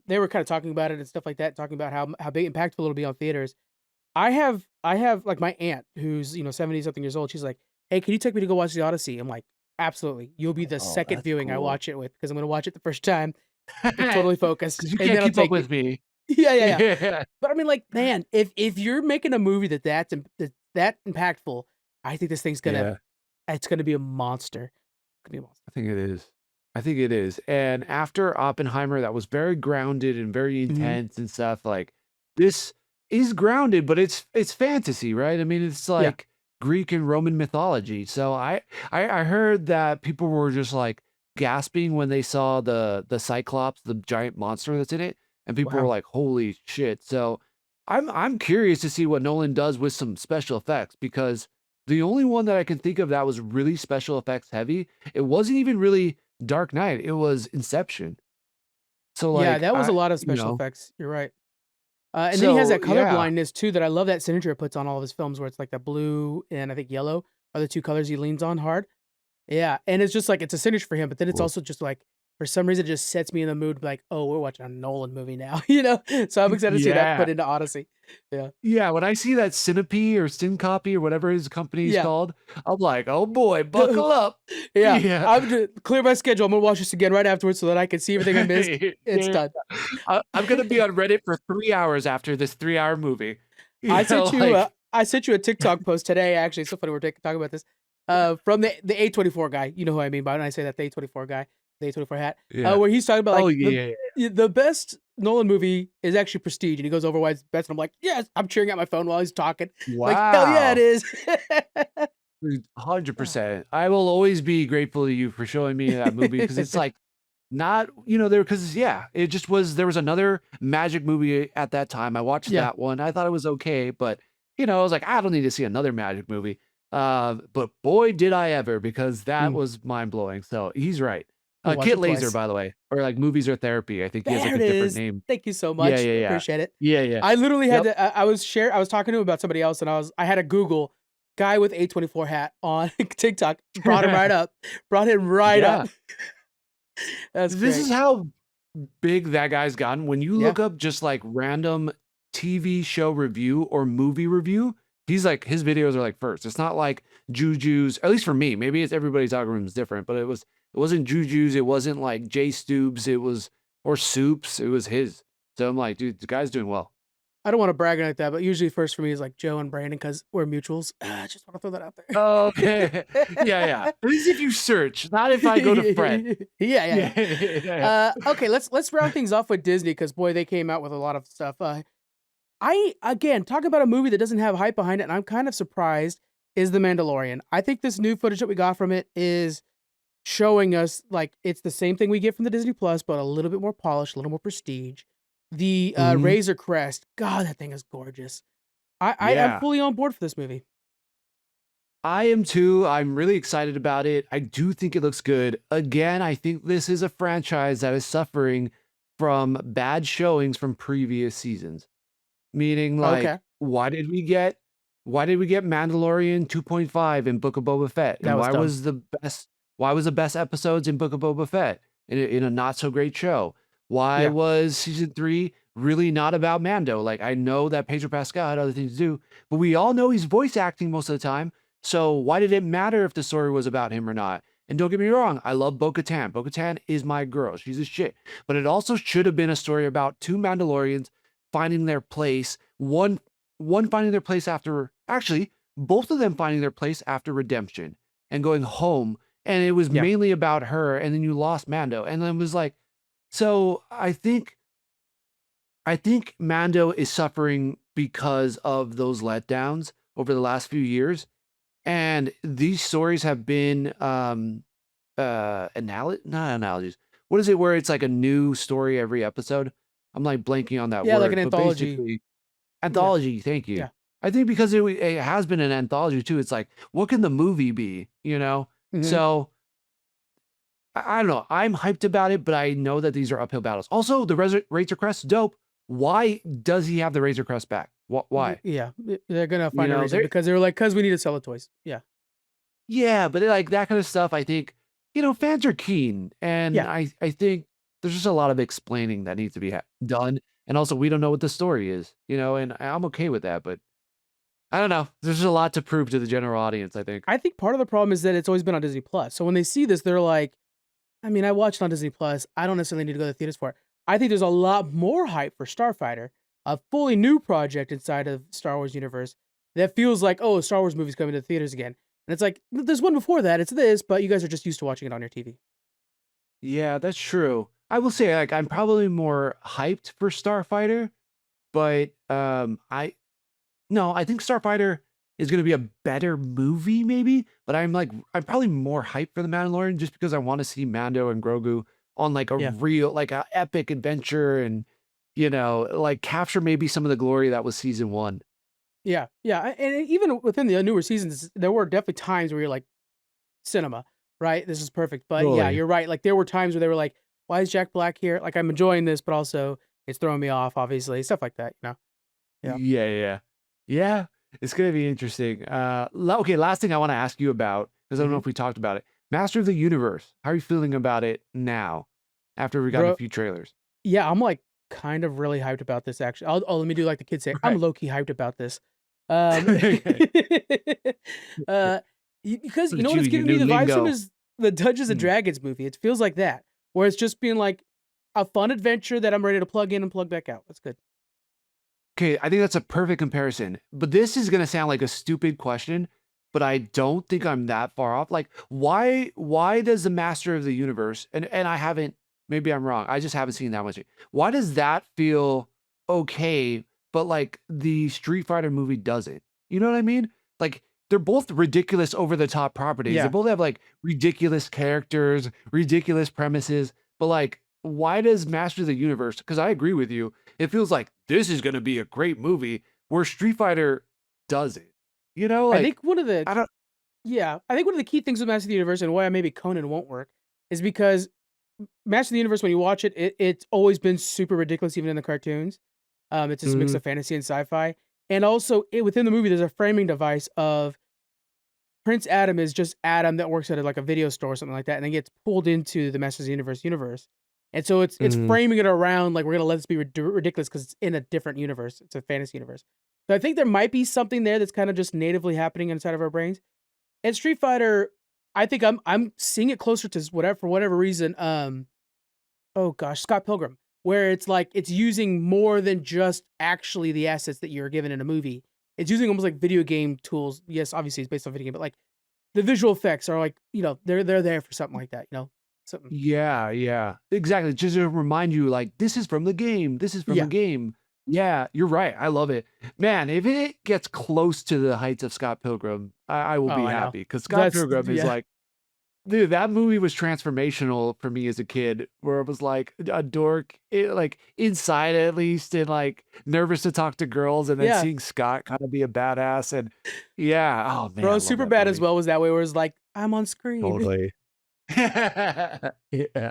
They were kind of talking about it and stuff like that, talking about how big impactful it'll be on theaters. I have like my aunt who's 70 something years old. She's like, "Hey, can you take me to go watch the Odyssey?" I'm like, "Absolutely. You'll be the Oh, second that's viewing I cool. watch it with because I'm gonna watch it the first time, Because totally focused, you and can't then I'll keep up take you." with me. Yeah, yeah, yeah. Yeah. But I mean, like, man, if you're making a movie that's that impactful, I think this thing's gonna Yeah, it's gonna be a monster. It's gonna be a monster. I think it is. I think it is. And after Oppenheimer, that was very grounded and very Mhm. intense and stuff. Like this is grounded, but it's fantasy, right? I mean, it's Yeah. like Greek and Roman mythology. So I heard that people were just like gasping when they saw the Cyclops, the giant monster that's in it, and people were Wow. like, "Holy shit!" So I'm curious to see what Nolan does with some special effects because the only one that I can think of that was really special effects heavy, it wasn't even really Dark Knight, it was Inception. So Yeah, like that was a lot of you special know, effects. You're right. And then he has so that color yeah. blindness too that I love that signature puts on all of his films where it's like the blue and I think yellow are the two colors he leans on hard. Yeah, and it's just like it's a signature for him, but then it's Cool. also just like for some reason it just sets me in the mood like, oh, we're watching a Nolan movie now, you know? So I'm excited to see that Yeah. put into Odyssey. Yeah. Yeah, when I see that Cinepe or Syncopy or whatever his company is Yeah. called, I'm like, "Oh boy, buckle up." Yeah. Yeah. I'm gonna clear my schedule. I'm gonna watch this again right afterwards so that I can see everything I missed. It's Yeah. done. I'm gonna be on Reddit for 3 hours after this 3-hour movie. I You sent know, you like I sent you a TikTok post today. Actually, it's so funny we're talking about this. From the A24 guy. You know who I mean by when I say that the A24 guy, the A24 hat. Yeah. Where he's talking about Oh, like yeah. the best Nolan movie is actually Prestige, and he goes over why it's best, and I'm like, yes, I'm cheering at my phone while he's talking. Like, hell yeah, it Wow. is. Dude, 100%. I will always be grateful to you for showing me that movie because it's like not, there because yeah, it just was there was another magic movie at that time. I watched Yeah, that one. I thought it was okay, but I was like, I don't need to see another magic movie. But boy, did I ever because that mm, was mind blowing. So he's right. watch Kit it Laser, twice. by the way, or like movies or therapy. I think he has There like it a different is. name. Thank you so Yeah, much. yeah, yeah. Appreciate it. Yeah, yeah. I literally had Yep. to. I was talking to him about somebody else, and I had a Google guy with A24 hat on TikTok. Brought him right up. Brought him right up. Yeah. That's This great. is how big that guy's gotten. When you Yeah. look up just like random TV show review or movie review, he's like his videos are like first. It's not like Juju's, at least for me. Maybe it's everybody's algorithm is different, but it wasn't Juju's, it wasn't like Jay Stoops, it was or Soups, it was his. So I'm like, dude, the guy's doing well. I don't want to brag like that, but usually first for me is like Joe and Brandon because we're mutuals. I just want to throw that out Oh, okay. Yeah, yeah. At least if you search, not if I go to Fred. there. Yeah. Yeah, yeah, yeah. Okay, let's round things off with Disney because boy, they came out with a lot of stuff. I again talk about a movie that doesn't have hype behind it, and I'm kind of surprised. Is The Mandalorian? I think this new footage that we got from it is showing us like it's the same thing we get from the Disney Plus, but a little bit more polished, a little more prestige. The Mhm. Razor Crest, God, that thing is gorgeous. I am Yeah. fully on board for this movie. I am too. I'm really excited about it. I do think it looks good. Again, I think this is a franchise that is suffering from bad showings from previous seasons. Meaning like, Okay, why did we get Mandalorian 2.5 in Book of Boba Fett? that And was dumb. why was the best episodes in Book of Boba Fett in a not so great show? Why Yeah, was season 3 really not about Mando? Like I know that Pedro Pascal had other things to do, but we all know he's voice acting most of the time. So why did it matter if the story was about him or not? And don't get me wrong, I love Bo-Katan. Bo-Katan is my girl. She's a shit. But it also should have been a story about two Mandalorians finding their place. One finding their place after actually both of them finding their place after redemption and going home. And it was yeah, mainly about her. And then you lost Mando. And then it was like, so I think Mando is suffering because of those letdowns over the last few years. And these stories have been not analogies. What is it where it's like a new story every episode? I'm like blanking on that yeah, like an word, but anthology. basically Yeah, anthology, thank you. yeah. I think because it has been an anthology too, it's like, what can the movie be, you know? Mhm. So I don't know. I'm hyped about it, but I know that these are uphill battles. Also, the Razor Crest, dope. Why does he have the Razor Crest back? Why? Yeah, they're gonna find a reason There. because they were like, "'Cause we need to sell the toys." Yeah, Yeah, but like that kind of stuff, I think, fans are keen, and yeah. I think there's just a lot of explaining that needs to be done, and also we don't know what the story is, and I'm okay with that, but I don't know. There's just a lot to prove to the general audience, I think. I think part of the problem is that it's always been on Disney Plus. So when they see this, they're like, I mean, I watched it on Disney Plus. I don't necessarily need to go to the theaters for it. I think there's a lot more hype for Starfighter, a fully new project inside of Star Wars universe that feels like, oh, a Star Wars movie's coming to the theaters again. And it's like, there's one before that. It's this, but you guys are just used to watching it on your TV. Yeah, that's true. I will say, like, I'm probably more hyped for Starfighter, but no, I think Starfighter is gonna be a better movie, maybe. But I'm probably more hyped for the Mandalorian just because I want to see Mando and Grogu on like a Yeah. real, like a epic adventure, and like capture maybe some of the glory that was season one. Yeah. Yeah. And even within the newer seasons, there were definitely times where you're like, cinema. right? This is perfect. But yeah, Totally. you're right. Like there were times where they were like, why is Jack Black here? Like I'm enjoying this, but also it's throwing me off, obviously. Stuff like that, you know? Yeah. Yeah, yeah. Yeah, it's gonna be interesting. Okay, last thing I wanna ask you about, because I don't know Hmm. if we talked about it. Master of the Universe, how are you feeling about it now, after we gotten a Bro, few trailers? yeah, I'm like kind of really hyped about this actually. Let me do like the kids say. I'm Right. low key hyped about this. Um Okay. uh because you know Look what at it's your giving me new the vibes from lingo. is the Dungeons and Mm. Dragons movie. It feels like that. Where it's just being like a fun adventure that I'm ready to plug in and plug back out. That's good. Okay, I think that's a perfect comparison. But this is gonna sound like a stupid question, but I don't think I'm that far off. Like, why does the Master of the Universe, and I haven't, maybe I'm wrong. I just haven't seen that much. Why does that feel okay, but like the Street Fighter movie doesn't? You know what I mean? Like they're both ridiculous over the top properties. They Yeah. both have like ridiculous characters, ridiculous premises, but like why does Master of the Universe? Because I agree with you, it feels like this is gonna be a great movie where Street Fighter doesn't. You know, I like think one of the I don't. Yeah, I think one of the key things with Master of the Universe and why maybe Conan won't work is because Master of the Universe, when you watch it, it's always been super ridiculous, even in the cartoons. It's this mix Mhm, of fantasy and sci-fi, and also within the movie, there's a framing device of Prince Adam is just Adam that works at like a video store or something like that, and then gets pulled into the Masters of the universe, and so it's mhm. framing it around like we're gonna let this be ridiculous because it's in a different universe. It's a fantasy universe. So I think there might be something there that's kind of just natively happening inside of our brains. And Street Fighter, I think I'm seeing it closer to whatever for whatever reason. Oh gosh, Scott Pilgrim, where it's like it's using more than just actually the assets that you're given in a movie. It's using almost like video game tools. Yes, obviously it's based on video game, but like the visual effects are like, they're there for something like that, something. Yeah, yeah. Exactly, just to remind you, like, this is from the game, this is from the Yeah. game. Yeah, you're right, I love it. Man, if it gets close to the heights of Scott Pilgrim, I will Oh, be I know. happy because Scott That's Pilgrim is yeah. like, dude, that movie was transformational for me as a kid, where it was like a dork, like inside at least, and like nervous to talk to girls, and then Yeah. seeing Scott kind of be a badass, and yeah, oh man, I Bro, love super that bad as movie. well was that way where it's like, I'm on screen. Totally. Yeah, yeah,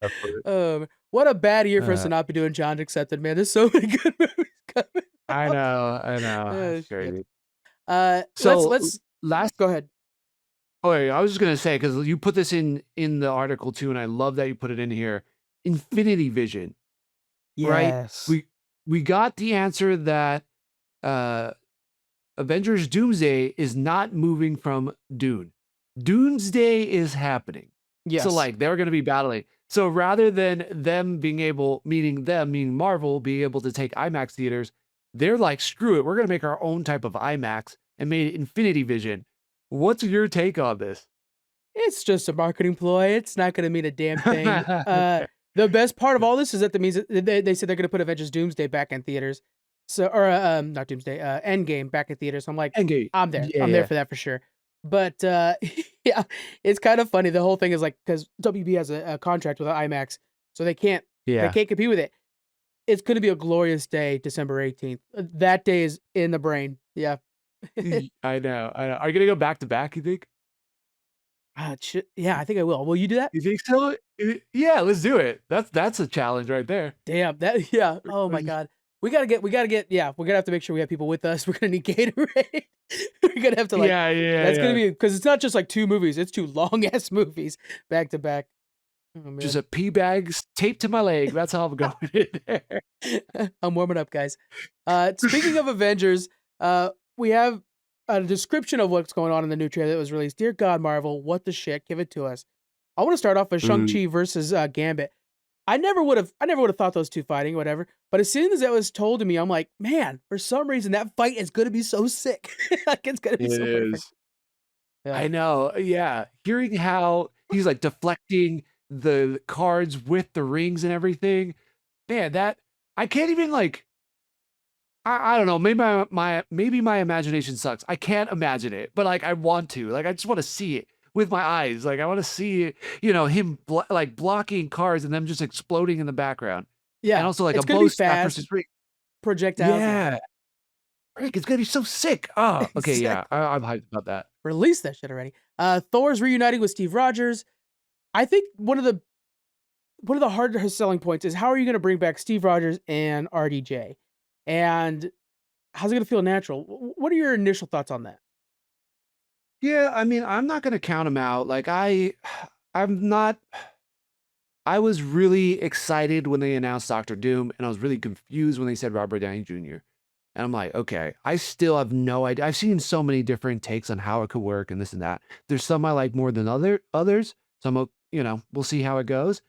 definitely. What a bad year for us to Uh, not be doing John Accepted, man. There's so many good movies coming out. I know, Oh it's shit. crazy. Let's So let's last, go ahead. oh, yeah, I was just gonna say because you put this in the article too, and I love that you put it in here. Infinity Vision, right? Yes. We got the answer that uh Avengers Doomsday is not moving from Dune. Doomsday is happening. So Yes. like they're going to be battling. So rather than them being able, meaning Marvel, being able to take IMAX theaters, they're like, screw it, we're going to make our own type of IMAX and made it Infinity Vision. What's your take on this? It's just a marketing ploy. It's not gonna mean a damn thing. The best part of all this is that they said they're gonna put Avengers Doomsday back in theaters. So or not Doomsday, Endgame back in theaters. So I'm like, Endgame. I'm there. Yeah, I'm there yeah, for that for sure. But yeah, it's kind of funny. The whole thing is like because WB has a contract with IMAX, so they yeah. can't compete with it. It's gonna be a glorious day, December 18th. That day is in the brain. Yeah. I know. I know. Are you gonna go back to back? You think? Yeah, I think I will. Will you do that? You think so? Yeah, let's do it. That's a challenge right there. Damn, that yeah. Oh my god. We gotta get yeah, we're gonna have to make sure we have people with us. We're gonna need Gatorade. We're gonna have to like Yeah, yeah, that's gonna yeah. be because it's not just like 2 movies, it's 2 long ass movies back to back. Oh Just man. a pee bag taped to my leg. That's how I'm going in there. I'm warming up, guys. Speaking of Avengers, we have a description of what's going on in the new trailer that was released. Dear God, Marvel, what the shit? Give it to us. I want to start off with Mm. Shang-Chi versus Gambit. I never would have thought those 2 fighting, whatever. But as soon as that was told to me, I'm like, man, for some reason that fight is gonna be so sick. Like it's gonna be It so perfect. is. Yeah. I know. Yeah. Hearing how he's like deflecting the cards with the rings and everything. Man, that I can't even like I don't know. Maybe maybe my imagination sucks. I can't imagine it, but like I want to. Like I just want to see it with my eyes. Like I want to see it, him like blocking cards and them just exploding in the background. And Yeah. also like a It's gonna bow be staff fast, versus ring. projectiles, yeah. Yeah. Frick, it's gonna be so sick. Oh, okay, yeah, Exactly. I'm hyped about that. Release that shit already. Thor's reuniting with Steve Rogers. I think one of the harder selling points is how are you going to bring back Steve Rogers and RDJ, and how's it going to feel natural? What are your initial thoughts on that? Yeah, I mean, I'm not gonna count him out. Like I'm not. I was really excited when they announced Doctor Doom, and I was really confused when they said Robert Downey Jr. And I'm like, okay, I still have no idea. I've seen so many different takes on how it could work and this and that. There's some I like more than others. Some, we'll see how it goes.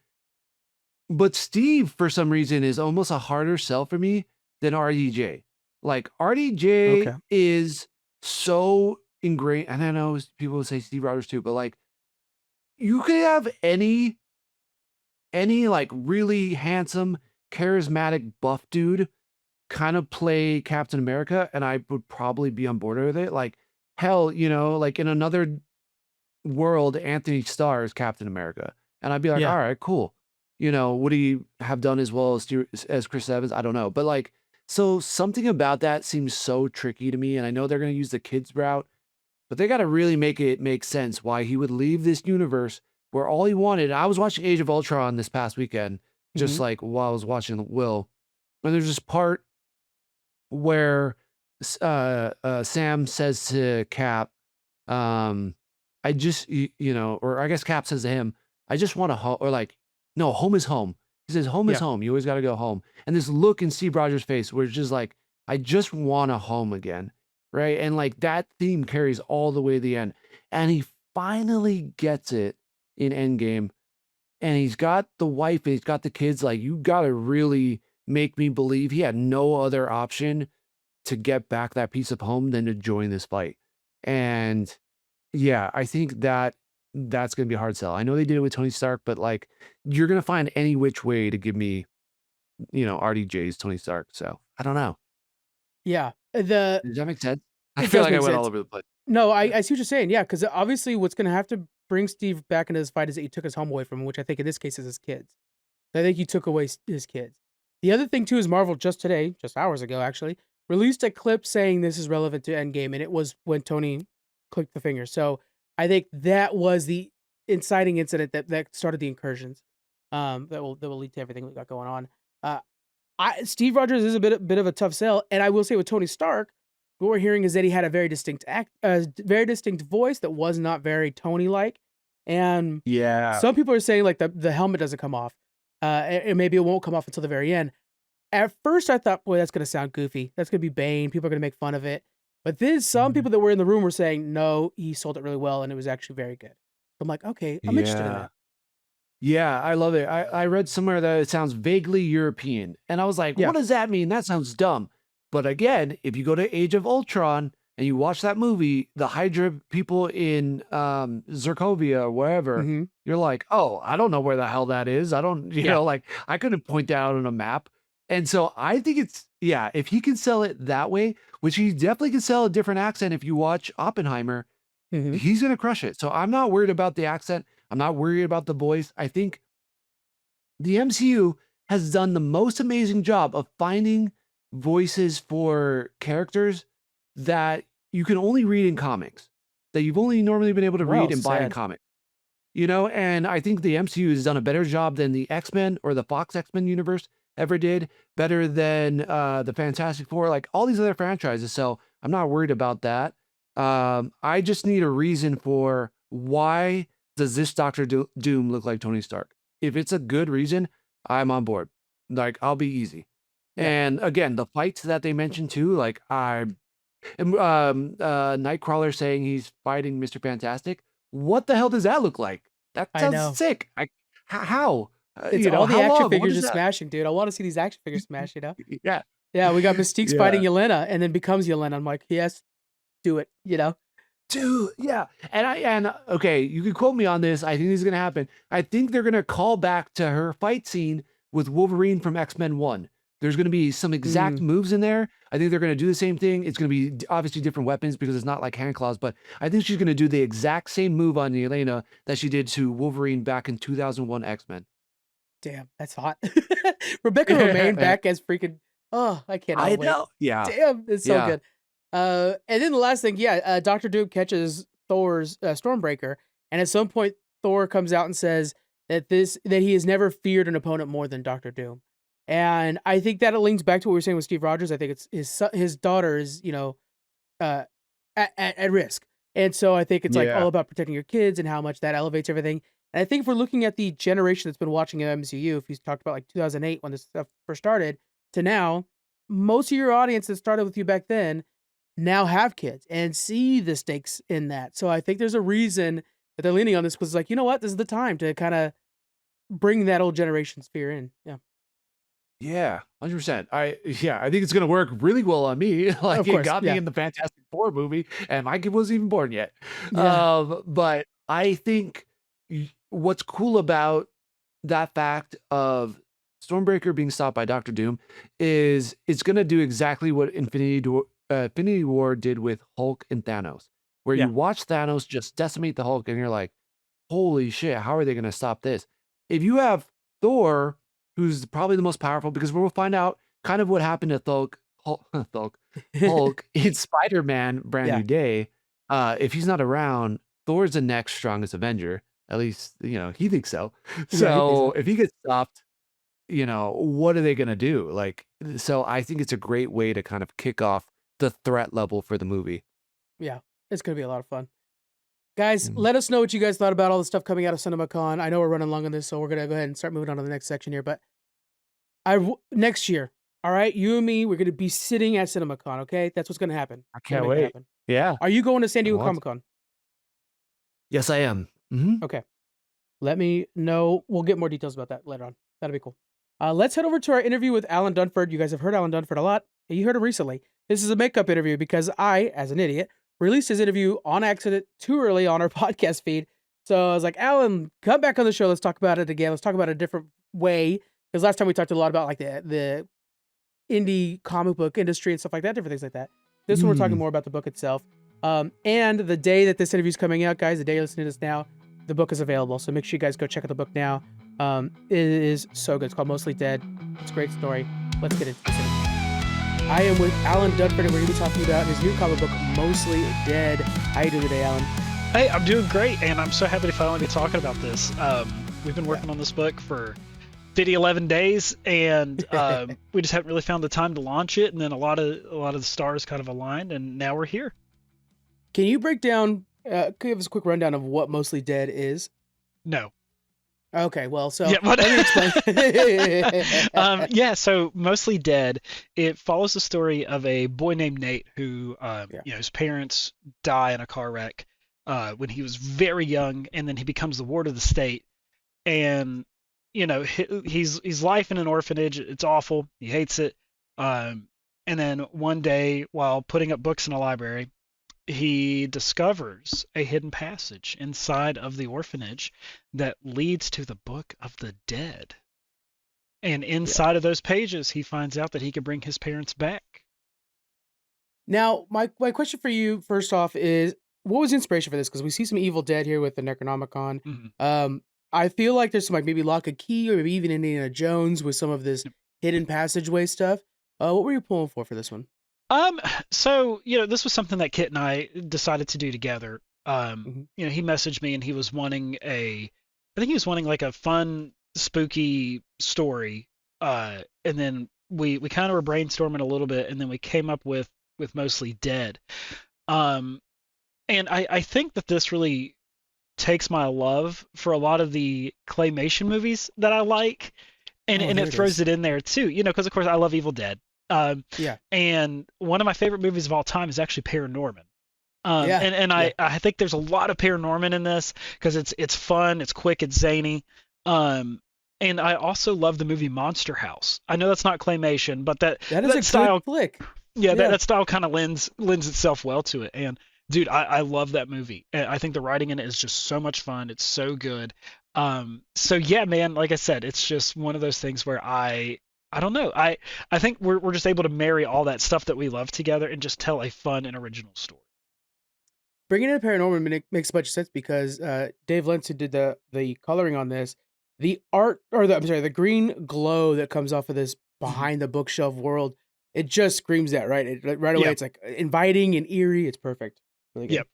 But Steve, for some reason, is almost a harder sell for me than RDJ. Like RDJ Okay. is so ingrained, and I know people will say Steve Rogers too, but like you could have any like really handsome, charismatic buff dude kind of play Captain America, and I would probably be on board with it. Like, hell, like in another world, Anthony Starr is Captain America, and I'd be like, Yeah. all right, cool. Would he have done as well as Chris Evans? I don't know, but like, so something about that seems so tricky to me, and I know they're gonna use the kids route, but they got to really make it make sense why he would leave this universe where all he wanted. I was watching Age of Ultron this past weekend, just Hmm. like while I was watching Will, and there's this part where Sam says to Cap, um, I just, or I guess Cap says to him, I just want to home, or like, no, home is home. He says, home is Yeah. home. You always got to go home. And this look in Steve Rogers' face where it's just like, I just want a home again. Right. And like that theme carries all the way to the end. And he finally gets it in Endgame. And he's got the wife and he's got the kids. Like, you got to really make me believe he had no other option to get back that piece of home than to join this fight. And yeah, I think that's gonna be a hard sell. I know they did it with Tony Stark, but like you're gonna find any which way to give me, RDJ's Tony Stark. So I don't know. Yeah. The Does that make sense? I It feel does like I make went all sense. over the place. No, I see what you're saying. Yeah, because obviously what's going to have to bring Steve back into this fight is that he took his home away from him, which I think in this case is his kids. I think he took away his kids. The other thing too is Marvel just today, just hours ago actually, released a clip saying this is relevant to Endgame, and it was when Tony clicked the finger. So I think that was the inciting incident that started the incursions. That will lead to everything we got going on. Uh, Steve Rogers is a bit of a tough sell, and I will say with Tony Stark, what we're hearing is that he had a very distinct voice that was not very Tony like, and Yeah. some people are saying like the helmet doesn't come off, and maybe it won't come off until the very end. At first, I thought, boy, that's gonna sound goofy. That's gonna be Bane. People are gonna make fun of it. But then some Mhm. people that were in the room were saying, no, he sold it really well, and it was actually very good. I'm like, okay, I'm interested in Yeah. that. Yeah, I love it. I read somewhere that it sounds vaguely European, and I was like, Yeah. "What does that mean? That sounds dumb." But again, if you go to Age of Ultron and you watch that movie, the Hydra people in Zircovia or wherever, Hmm. you're like, "Oh, I don't know where the hell that is. I don't, Yeah. like I couldn't point that out on a map." And so I think yeah, if he can sell it that way, which he definitely can sell a different accent if you watch Oppenheimer, Hmm. he's gonna crush it. So I'm not worried about the accent. I'm not worried about the voice. I think the MCU has done the most amazing job of finding voices for characters that you can only read in comics, that you've only normally been able to read Well and buy in said. comics. And I think the MCU has done a better job than the X-Men or the Fox X-Men universe ever did, better than the Fantastic Four, like all these other franchises. So I'm not worried about that. I just need a reason for why does this Doom look like Tony Stark? If it's a good reason, I'm on board. Like I'll be easy. Yeah. And again, the fights that they mentioned too, like Nightcrawler saying he's fighting Mr. Fantastic. What the hell does that look like? That I sounds know. sick. How? It's all the How action long? What figures is just that? smashing, dude. I wanna see these action figures smash, you know? Yeah. Yeah, we got Mystique's fighting Yeah. Yelena and then becomes Yelena. I'm like, "Yes, do it," you know? Dude, yeah. Okay, you can quote me on this. I think this is gonna happen. I think they're gonna call back to her fight scene with Wolverine from X-Men 1. There's gonna be some exact Mm, moves in there. I think they're gonna do the same thing. It's gonna be obviously different weapons because it's not like hand claws, but I think she's gonna do the exact same move on Yelena that she did to Wolverine back in 2001 X-Men. damn, that's hot. Rebecca Romaine back as freaking I cannot I wait. know. Yeah. Damn, it's so Yeah. good. And then the last thing, Doctor Doom catches Thor's Stormbreaker, and at some point, Thor comes out and says that he has never feared an opponent more than Doctor Doom, and I think that it links back to what we were saying with Steve Rogers. I think it's his daughter is uh, at risk, and so I think it's like Yeah. all about protecting your kids and how much that elevates everything. And I think if we're looking at the generation that's been watching MCU, if you talked about like 2008 when this stuff first started to now, most of your audience that started with you back then now have kids and see the stakes in that. So I think there's a reason that they're leaning on this because, like, you know what, this is the time to kind of bring that old generation sphere in. Yeah, Yeah, 100%. I think it's gonna work really well on me. of Like it course. got me Yeah, in the Fantastic Four movie, and my kid wasn't even born yet. yeah, But I think what's cool about that fact of Stormbreaker being stopped by Doctor Doom is it's gonna do exactly what Infinity War did with Hulk and Thanos, where yeah, you watch Thanos just decimate the Hulk, and you're like, holy shit, how are they going to stop this? If you have Thor, who's probably the most powerful, because we'll find out kind of what happened to Hulk in Spider-Man Brand yeah, New Day. If he's not around, Thor's the next strongest Avenger. At least, he thinks so. yeah. He thinks So so. if he gets stopped, what are they going to do? Like, so I think it's a great way to kind of kick off the threat level for the movie. Yeah, it's gonna be a lot of fun. Guys, Mhm. let us know what you guys thought about all the stuff coming out of CinemaCon. I know we're running long on this, so we're gonna go ahead and start moving on to the next section here. But next year, all right, you and me, we're gonna be sitting at CinemaCon. Okay, that's what's gonna happen. I We're gonna can't make that wait. happen. Yeah. Are you going to San I Diego want Comic to. Con? Yes, I am. Hmm. Okay, let me know. We'll get more details about that later on. That'll be cool. Let's head over to our interview with Allan Dunford. You guys have heard Allan Dunford a lot. You heard him recently. This is a makeup interview because I, as an idiot, released his interview on accident too early on our podcast feed. So I was like, Alan, come back on the show. Let's talk about it again. Let's talk about it a different way. Because last time we talked a lot about like the indie comic book industry and stuff like that, different things like that. This one, we're talking Mm. more about the book itself. And the day that this interview is coming out, guys, the day you're listening to this now, the book is available. So make sure you guys go check out the book now. It is so good. It's called Mostly Dead. It's a great story. Let's get into this interview. I am with Allan Dunford, and we're going to be talking about his new comic book, Mostly Dead. How you doing today, Alan? Hey, I'm doing great, and I'm so happy to finally be talking about this. We've been working on this book for 11 days, and we just haven't really found the time to launch it. And then a lot of the stars kind of aligned, and now we're here. Can you break down, give us a quick rundown of what Mostly Dead is? No. Okay, well, so Yeah, but let me explain. So Mostly Dead. It follows the story of a boy named Nate who, Yeah. his parents die in a car wreck when he was very young, and then he becomes the ward of the state. And he's life in an orphanage. It's awful. He hates it. And then one day, while putting up books in a library, he discovers a hidden passage inside of the orphanage that leads to the Book of the Dead. And Yeah. inside of those pages, he finds out that he can bring his parents back. Now, my question for you, first off, is what was the inspiration for this? Because we see some Evil Dead here with the Necronomicon. Mhm. I feel like there's some like maybe Lock and Key or maybe even Indiana Jones with some of this hidden passageway stuff. What were you pulling for this one? So, this was something that Kit and I decided to do together. Hmm. He messaged me and he was wanting I think he was wanting like a fun, spooky story. And then we kind of were brainstorming a little bit, and then we came up with Mostly Dead. Um, and I think that this really takes my love for a lot of the claymation movies that I like, and Oh, and there it it throws is. it in there too, because of course I love Evil Dead. Yeah. And one of my favorite movies of all time is actually Paranorman. Yeah. And Yeah. I think there's a lot of Paranorman in this because it's fun, it's quick, it's zany. Um, and I also love the movie Monster House. I know that's not claymation, but that That is a that good style, flick. yeah, that, Yeah. that style kind of lends itself well to it. And dude, I love that movie. And I think the writing in it is just so much fun. It's so good. So yeah, man, like I said, it's just one of those things where I don't know. I think we're just able to marry all that stuff that we love together and just tell a fun and original story. Bringing in Paranorman makes a bunch of sense because Dave Lentz, who did the coloring on this, the art or the green glow that comes off of this Mhm. behind the bookshelf world it just screams that, right? Right away, Yeah. it's like inviting and eerie. It's perfect. Really good. Yep.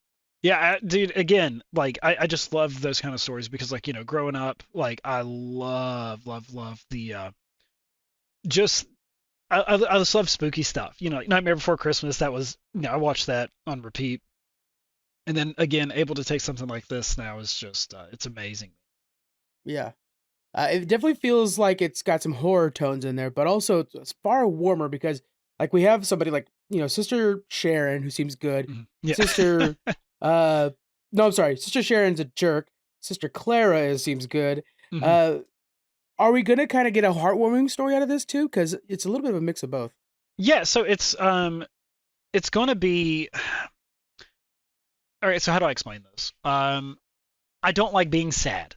Yeah, dude, again, like I just love those kind of stories because like, growing up, like I love the just I just love spooky stuff. Like Nightmare Before Christmas, that was, I watched that on repeat. And then again, able to take something like this now is just it's amazing. Yeah. It definitely feels like it's got some horror tones in there, but also it's far warmer because, like, we have somebody like, Sister Sharon, who seems good. Yeah. Sister, no, I'm sorry. Sister Sharon's a jerk. Sister Clara seems good. Mhm. Are we gonna kind of get a heartwarming story out of this too? Because it's a little bit of a mix of both. Yeah, so it's going to be all right. So how do I explain this? I don't like being sad.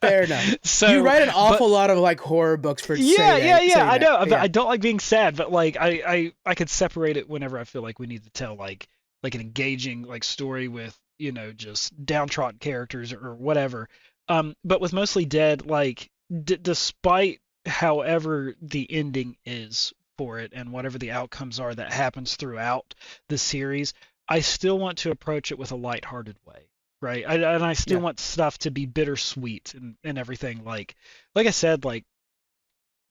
Fair enough. So you write an awful lot of like horror books for saying I know. that. But I don't like being sad, but like I could separate it whenever I feel like we need to tell like an engaging like story with just downtrodden characters or whatever. But with Mostly Dead, like despite however the ending is for it and whatever the outcomes are that happens throughout the series, I still want to approach it with a lighthearted way. Right. And I still Yeah. want stuff to be bittersweet and everything. Like I said, like,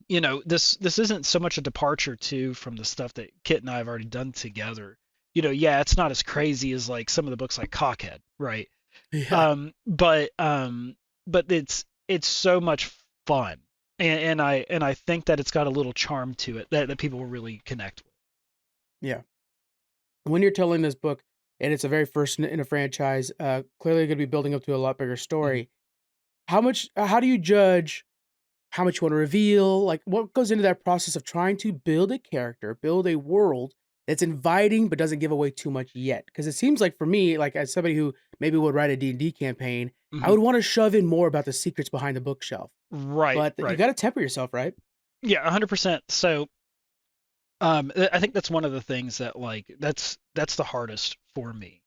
this isn't so much a departure too from the stuff that Kit and I have already done together. Yeah, it's not as crazy as like some of the books like Cockhead, right? Yeah. But it's so much fun. And I think that it's got a little charm to it that people will really connect with. Yeah. When you're telling this book, and it's a very first in a franchise, clearly going to be building up to a lot bigger Mhm. story. How do you judge how much you want to reveal? Like, what goes into that process of trying to build a character, build a world that's inviting but doesn't give away too much yet? Because it seems like for me, like as somebody who maybe would write a D&D campaign, I Mhm. would want to shove in more about the secrets behind the bookshelf. Right, But you right. got to temper yourself, right? Yeah, 100%. So I think that's one of the things that like that's the hardest for me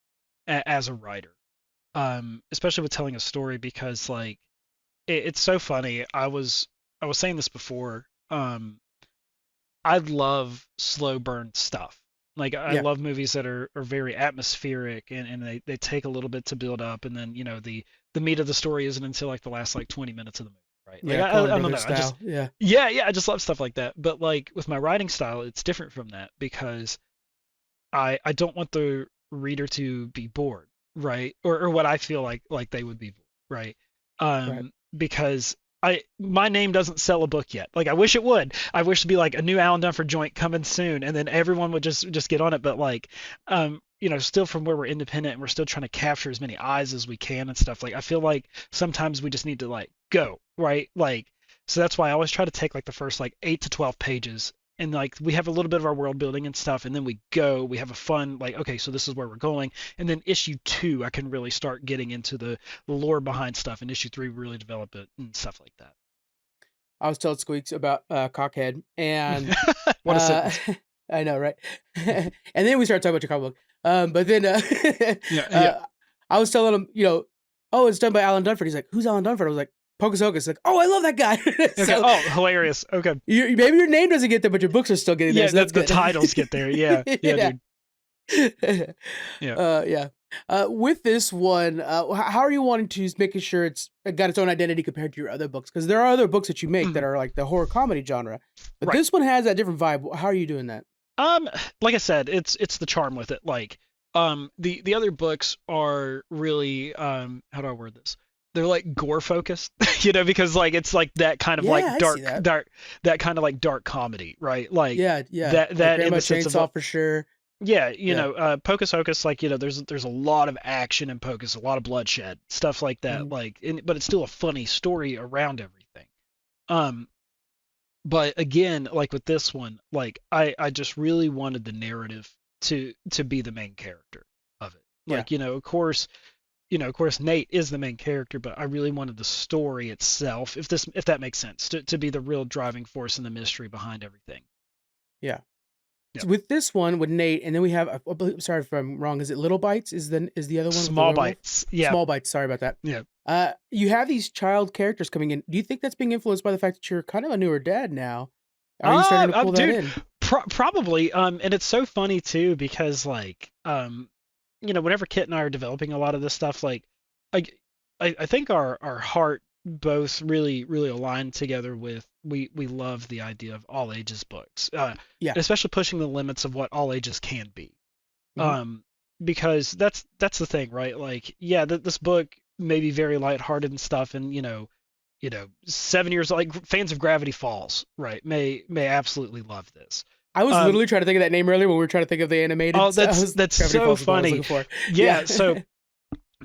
as a writer, especially with telling a story because like it's so funny. I was saying this before. I love slow burn stuff. Like I Yeah. love movies that are very atmospheric and they take a little bit to build up and then the meat of the story isn't until like the last like 20 minutes of the movie, right? Like Yeah. Coen I don't know. Brothers style. Yeah. Yeah, I just love stuff like that. But like with my writing style, it's different from that because I don't want the reader to be bored, right? Or what I feel like they would be bored, right? Right. Because my name doesn't sell a book yet. Like I wish it would. I wish to be like a new Allan Dunford joint coming soon, and then everyone would just get on it. But like, still from where we're independent and we're still trying to capture as many eyes as we can and stuff. Like I feel like sometimes we just need to like go, right? Like so that's why I always try to take like the first like 8 to 12 pages and like we have a little bit of our world building and stuff and then we have a fun like okay so this is where we're going and then issue 2 I can really start getting into the lore behind stuff and issue 3 really develop it and stuff like that. I was telling Squeaks about Cockhead, and What a sentence. I know, right? And then we started talking about your comic book. But then Yeah. I was telling him, oh, it's done by Allan Dunford. He's like, who's Allan Dunford? I was like, Pocus Hocus. Like, oh, I love that guy. Okay. So Oh, hilarious. Okay. maybe your name doesn't get there, but your books are still getting there. Yeah, So that's the good. titles get there. Yeah. Yeah, dude. Yeah. Yeah. With this one, how are you wanting to making sure it's got its own identity compared to your other books? Because there are other books that you make that Mhm. are like the horror comedy genre, but Right. this one has that different vibe. How are you doing that? Like I said, it's the charm with it. Like, the other books are really, how do I word this? They're like gore focused, because like it's like that kind of Yeah, like I see that. that kind of like dark comedy, right? Like Yeah, that like in Grandma the sense of Chainsaw for sure. yeah, Yeah. Pocus Hocus, like there's a lot of action in Pocus, a lot of bloodshed, stuff like that. Mhm. Like, but it's still a funny story around everything. Um, but again, like with this one, like I just really wanted the narrative to be the main character of it. Yeah. Like, of course Nate is the main character, but I really wanted the story itself, if that makes sense, to be the real driving force and the mystery behind everything. Yeah. Yep. So with this one with Nate, and then we have sorry if I'm wrong. Is it Little Bites? Is the other one with the Small werewolf? bites. Yeah. Small Bites. Sorry about that. Yeah. You have these child characters coming in. Do you think that's being influenced by the fact that you're kind of a newer dad now? Are you starting to pull that Dude, in? Probably. And it's so funny too because like whenever Kit and I are developing a lot of this stuff, like I I think our heart both really align together with we love the idea of all ages books, Yeah. especially pushing the limits of what all ages can be. Mhm. Because that's the thing, right? Like, yeah, this book may be very lighthearted and stuff, and 7 years like fans of Gravity Falls, right? May absolutely love this. I was Um, literally trying to think of that name earlier when we were trying to think of the animated. oh, I that's was that's Gravity so Falls is what I was funny. looking for. Yeah, Yeah. so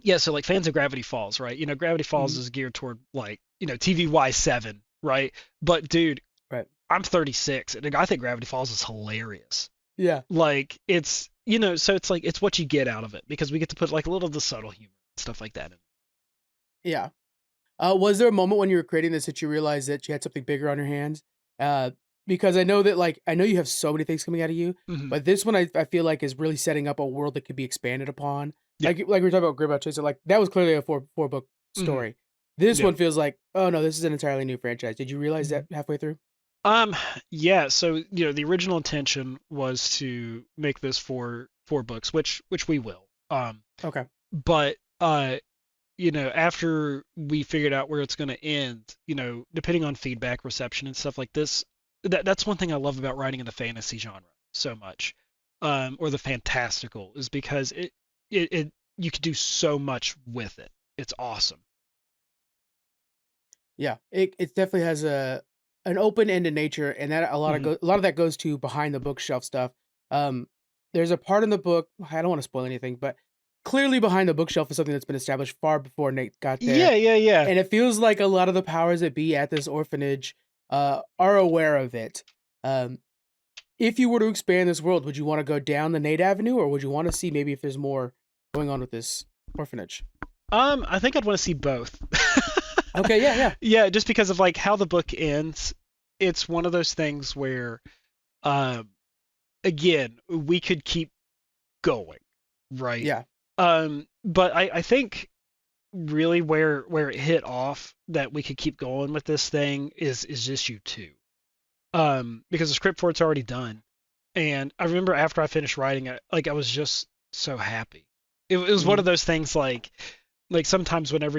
yeah, so like fans of Gravity Falls, right? Gravity Falls Mhm. is geared toward like TVY7, right? But dude, Right. I'm 36, and I think Gravity Falls is hilarious. Yeah. Like it's so it's like it's what you get out of it because we get to put like a little of the subtle humor and stuff like that in. Yeah. Was there a moment when you were creating this that you realized that you had something bigger on your hands? Uh, because I know that, like, I know you have so many things coming out of you, Hmm. but this one I feel like is really setting up a world that could be expanded upon. Yeah. Like we were talking about Great About Chaser, like that was clearly a four book Hmm. story. This Yeah. one feels like, oh no, this is an entirely new franchise. Did you realize Hmm. that halfway through? Yeah, so the original intention was to make this four books, which we will. Okay. But after we figured out where it's going to end, depending on feedback, reception, and stuff like this, that's one thing I love about writing in the fantasy genre so much, or the fantastical, is because it you can do so much with it. It's awesome. Yeah, it definitely has an open-ended nature, and that Hmm. a lot of that goes to behind the bookshelf stuff. Um, there's a part in the book, I don't want to spoil anything, but clearly behind the bookshelf is something that's been established far before Nate got there, Yeah, yeah, yeah. and it feels like a lot of the powers that be at this orphanage are aware of it. Um, if you were to expand this world, would you want to go down the Nate Avenue, or would you want to see maybe if there's more going on with this orphanage? I think I'd want to see both. Okay, yeah, yeah, Yeah, just because of like how the book ends, it's one of those things where, um, again, we could keep going, right? yeah, But I think really where it hit off that we could keep going with this thing is issue two. Because the script for it's already done, and I remember after I finished writing it, like I was just so happy. It was one mhm, of those things like sometimes whenever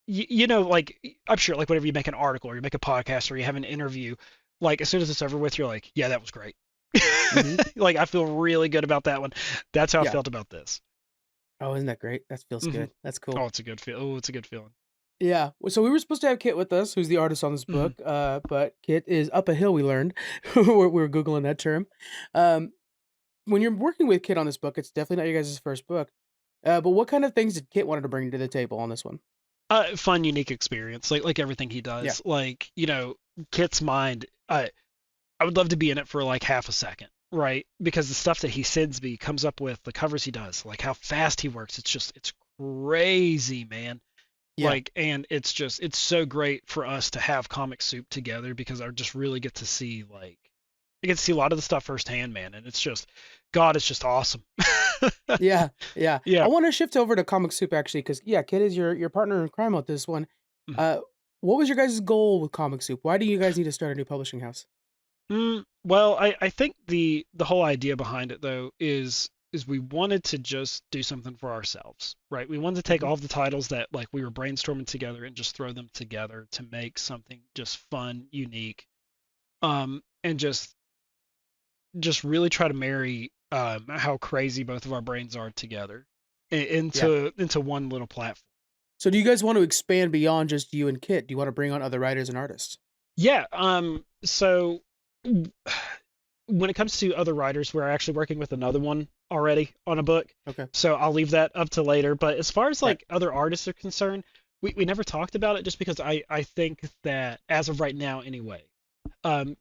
like I'm sure like whenever you make an article or you make a podcast or you have an interview, like as soon as it's over with, you're like, yeah, that was great. mhm, Like I feel really good about that one. That's how I yeah. felt about this. Oh, isn't that great? That feels Hmm. good. That's cool. Oh, it's a good feel. Oh, it's a good feeling. Yeah. So we were supposed to have Kit with us, who's the artist on this Hmm. book. But Kit is up a hill. We learned. We were googling that term. Um, when you're working with Kit on this book, it's definitely not your guys' first book. But what kind of things did Kit wanted to bring to the table on this one? Fun, unique experience, like everything he Yeah. does. Like Kit's mind. I would love to be in it for like half a second, right? Because the stuff that he sends me comes up with the covers he does, like how fast he works. It's crazy, man. Yeah. Like, and it's so great for us to have Comic Soup together because I just really get to see like I get to see a lot of the stuff firsthand, man. And it's just God, it's just awesome. Yeah. Yeah. I Yeah. want to shift over to Comic Soup actually, because yeah, Kit is your partner in crime with this one. Mhm. Uh, what was your guys' goal with Comic Soup? Why do you guys need to start a new publishing house? Well, I think the whole idea behind it though is we wanted to just do something for ourselves, right? We wanted to take Hmm. all of the titles that like we were brainstorming together and just throw them together to make something just fun, unique, and just really try to marry how crazy both of our brains are together Yeah. into one little platform. So do you guys want to expand beyond just you and Kit? Do you want to bring on other writers and artists? Yeah. So when it comes to other writers, we're actually working with another one already on a book. Okay. So I'll leave that up to later. But as far as Right. like other artists are concerned, we never talked about it just because I think that as of right now anyway,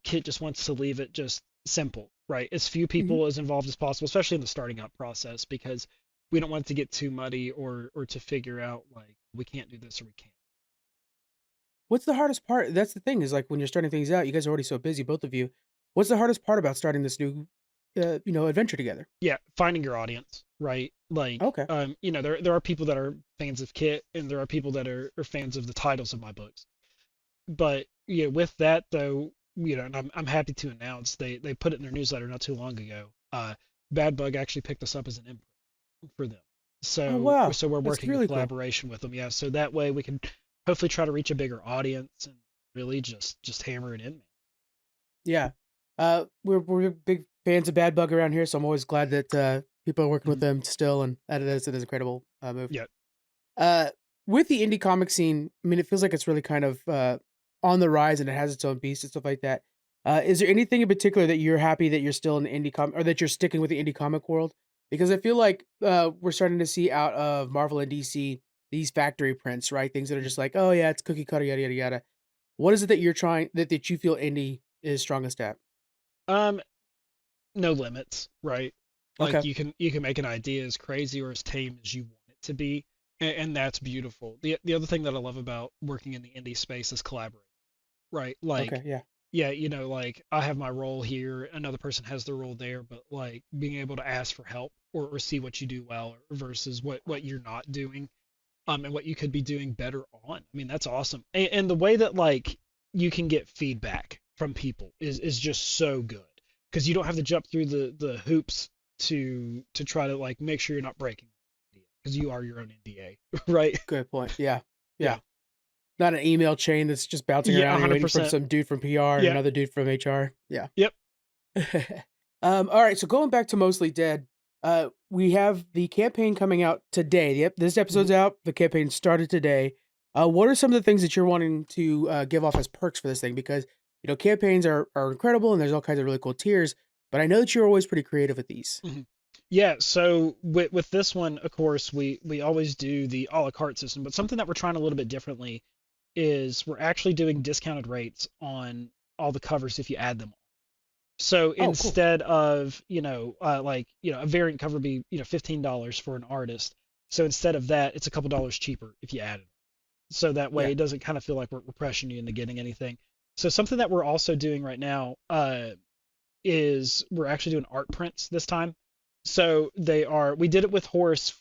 Kit just wants to leave it just simple, right? As few Hmm. people as involved as possible, especially in the starting up process, because we don't want it to get too muddy or to figure out like we can't do this or we can't. What's the hardest part? That's the thing is like when you're starting things out, you guys are already so busy, both of you. What's the hardest part about starting this new, adventure together? Yeah, finding your audience, right? Like, Okay. there are people that are fans of Kit, and there are people that are fans of the titles of my books. But with that though, and I'm happy to announce they put it in their newsletter not too long ago. Bad Bug actually picked us up as an imprint for them. Oh So wow, we're that's working in really cool. collaboration with them. Yeah, so that way we can hopefully try to reach a bigger audience and really just hammer it in, man. Yeah. We're big fans of Bad Bug around here, so I'm always glad that people are working with Mhm. them still, and that it is an incredible move. Yeah. Uh, with the indie comic scene, I mean, it feels like it's really kind of on the rise, and it has its own beast and stuff like that. Is there anything in particular that you're happy that you're still in the indie comic, or that you're sticking with the indie comic world? Because I feel like we're starting to see out of Marvel and DC these factory prints, right? Things that are Mhm. just like, oh yeah, it's cookie cutter, yada yada yada. What is it that you're trying that you feel indie is strongest at? Um, no limits, right? Like Okay. you can make an idea as crazy or as tame as you want it to be, and that's beautiful. The other thing that I love about working in the indie space is collaborating, right? Okay. Like, Yeah. yeah, like I have my role here, another person has their role there, but like being able to ask for help or see what you do well versus what you're not doing, and what you could be doing better on. I mean, that's awesome. And the way that like you can get feedback from people is just so good because you don't have to jump through the hoops to try to like make sure you're not breaking because you are your own NDA, right? Good point. Yeah. Yeah. Yeah. Not an email chain that's just bouncing Yeah, around and you're waiting for 100%. some dude from PR and Yeah. another dude from HR. Yeah. Yep. All right. So going back to Mostly Dead, we have the campaign coming out today. Yep. This episode's Mhm. out. The campaign started today. What are some of the things that you're wanting to give off as perks for this thing? Because, campaigns are incredible and there's all kinds of really cool tiers, but I know that you're always pretty creative with these. Mhm. Yeah, so with this one, of course, we always do the a la carte system, but something that we're trying a little bit differently is we're actually doing discounted rates on all the covers if you add them. So Oh, cool. instead of, a variant cover be, $15 for an artist. So instead of that, it's a couple dollars cheaper if you add it. So that way Yeah. it doesn't kind of feel like we're pressuring you into getting anything. So something that we're also doing right now, is we're actually doing art prints this time. So we did it with Horus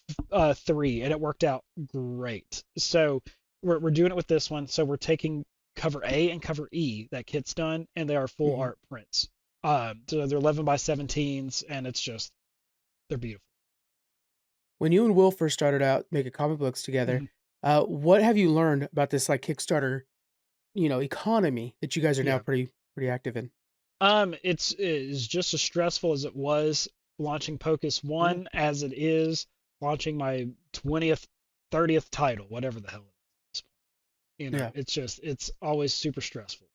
3 and it worked out great. So we're doing it with this one. So we're taking cover A and cover E that kit's done, and they are full Hmm. art prints. So they're 11 by 17s, and they're beautiful. When you and Will first started out making comic books together, Mhm. what have you learned about this like Kickstarter, economy that you guys are now Yeah. pretty active in? It's just as stressful as it was launching Pocus Yeah. 1 as it is launching my 20th, 30th title, whatever the hell it is. Yeah. It's always super stressful.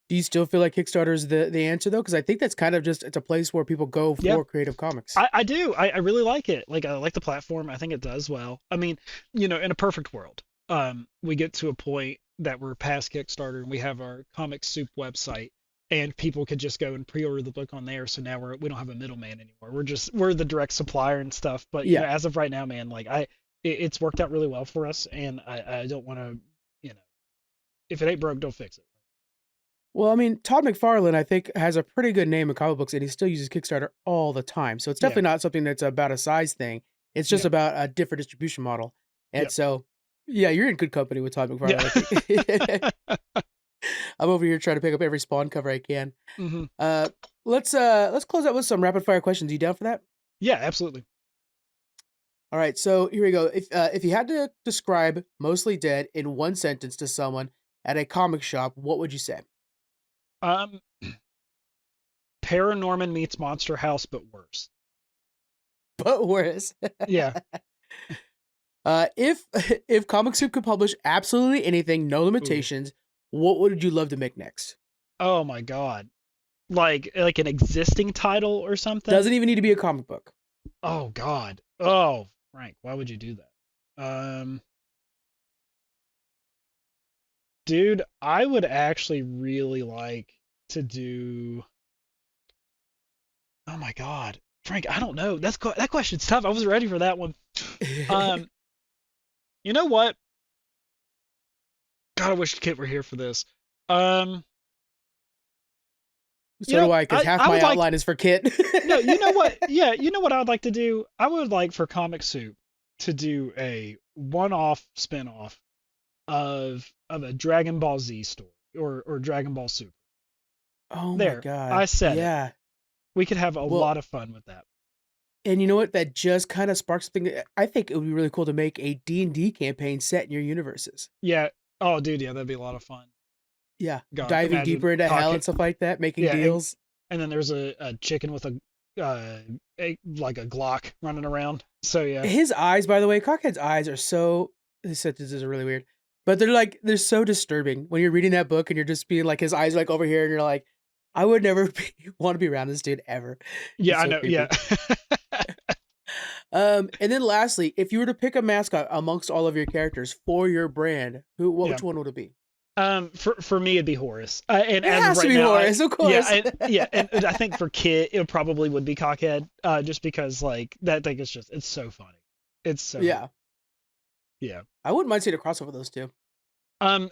Do you still feel like Kickstarter is the answer though? Because I think that's kind of just it's a place where people go Yeah, for creative comics. I do. I really like it. Like I like the platform. I think it does well. I mean, in a perfect world, we get to a point that we're past Kickstarter and we have our Comic Soup website and people could just go and pre-order the book on there. So now we don't have a middleman anymore. We're the direct supplier and stuff. But Yeah. as of right now, man, like it's worked out really well for us, and I don't want to, if it ain't broke, don't fix it. Well, I mean, Todd McFarlane, I think, has a pretty good name in comic books, and he still uses Kickstarter all the time. So it's Yeah, definitely not something that's about a size thing. It's just yeah, about a different distribution model. yeah, And so, yeah, you're in good company with Todd McFarlane, I think. yeah. I'm over here trying to pick up every Spawn cover I can. Hmm. Uh, let's close out with some rapid fire questions. You down for that? Yeah, absolutely. All right, so here we go. If you had to describe Mostly Dead in one sentence to someone at a comic shop, what would you say? Um, Paranorman meets Monster House, but worse. But worse. Yeah. If if Comic Soup could publish absolutely anything, no Ooh. limitations, what would you love to make next? Oh my God. Like an existing title or something? Doesn't even need to be a comic book. Oh God. Oh, Frank, why would you do that? Dude, I would actually really like to do. Oh my God, Frank, I don't know. That question's tough. I wasn't ready for that one. Um, you know what? God, I wish Kit were here for this. Um, So do I, because half I my would like. outline is for Kit. No, you know what? Yeah, you know what I would like to do? I would like for Comic Soup to do a one-off spin-off of a Dragon Ball Z story or Dragon Ball Super. Oh my There, god. I said it. Yeah. We could have a Well, lot of fun with that. and you know what? That just kind of sparks something. I think it would be really cool to make a D&D campaign set in your universes. Yeah. Oh, dude, yeah, that'd be a lot of fun. Yeah. God, Diving imagine deeper into hell and cockhead. stuff like that, making Yeah, deals. and then there's a chicken with like a Glock running around. So yeah. His eyes, by the way, Cockhead's eyes are so. This sentence is really weird, but they're so disturbing when you're reading that book and you're just being like, his eyes are like over here, and you're like, I would never want to be around this dude ever. Yeah, It's I so know. creepy. Yeah. And then lastly, if you were to pick a mascot amongst all of your characters for your brand, Yeah. which one would it be? For me, it'd be Horus. And It as has of to right be now, Horus, of course. yeah, and I think for Kit, it probably would be Cockhead. Just because like that thing is just, it's so funny. It's so Yeah. yeah. I wouldn't mind seeing a crossover of those two. Okay.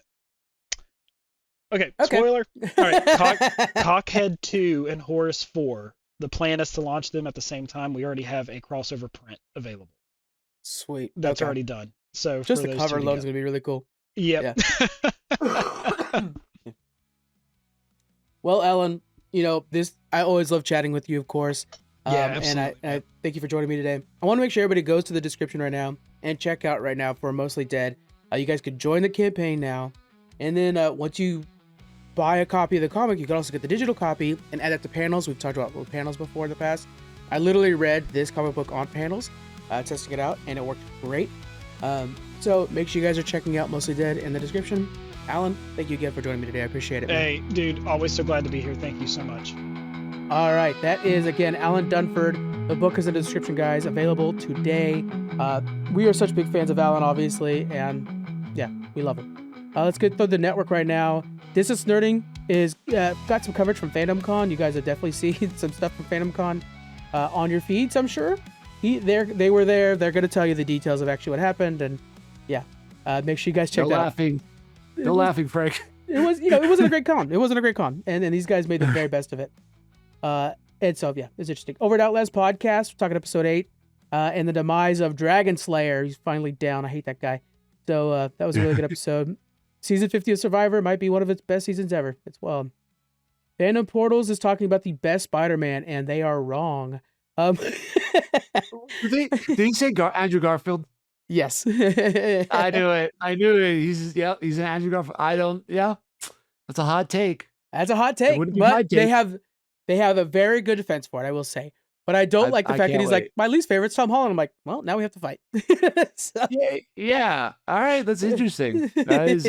Okay. Spoiler. All right. Cockhead 2 and Horus 4. The plan is to launch them at the same time. We already have a crossover print available. Sweet. That's Okay. already done. So Just for the those cover two to alone go. is gonna be really cool. Yep. Well, Ellen, I always love chatting with you, of course. Yeah, And I absolutely. thank you for joining me today. I want to make sure everybody goes to the description right now and check out right now for Mostly Dead. You guys could join the campaign now, and then once you buy a copy of the comic, you can also get the digital copy and add it to panels. We've talked about panels before in the past. I literally read this comic book on panels, testing it out, and it worked great. So make sure you guys are checking out Mostly Dead in the description. Alan, thank you again for joining me today. I appreciate it, man. Hey, dude, always so glad to be here. Thank you so much. All right, that is again Allan Dunford. The book is in the description, guys. Available today. We are such big fans of Alan, obviously, and yeah, we love him. Let's get through the network right now. Distance Nerding is got some coverage from FandomCon. You guys have definitely seen some stuff from FandomCon on your feeds, I'm sure. They were there. They're going to tell you the details of actually what happened, and yeah, make sure you guys check No that laughing. No laughing, Frank. It was, it wasn't a great con. It wasn't a great con, and these guys made the very best of it. And so yeah, it's interesting. Over at Outlast Podcast, we're talking episode 8, and the demise of Dragon Slayer. He's finally down. I hate that guy. So that was a really good episode. Season 50 of Survivor might be one of its best seasons ever. It's well. Fandom Portals is talking about the best Spider-Man, and they are wrong. Did he say Andrew Garfield? Yes. I knew it. He's an Andrew Garfield. That's a hot take. That's a hot take, wouldn't be my but take. they have a very good defense for it, I will say. But I don't like the I fact that can't he's wait. like, my least favorite's Tom Holland. I'm like, well, now we have to fight. So- Yeah. All right, that's interesting. That is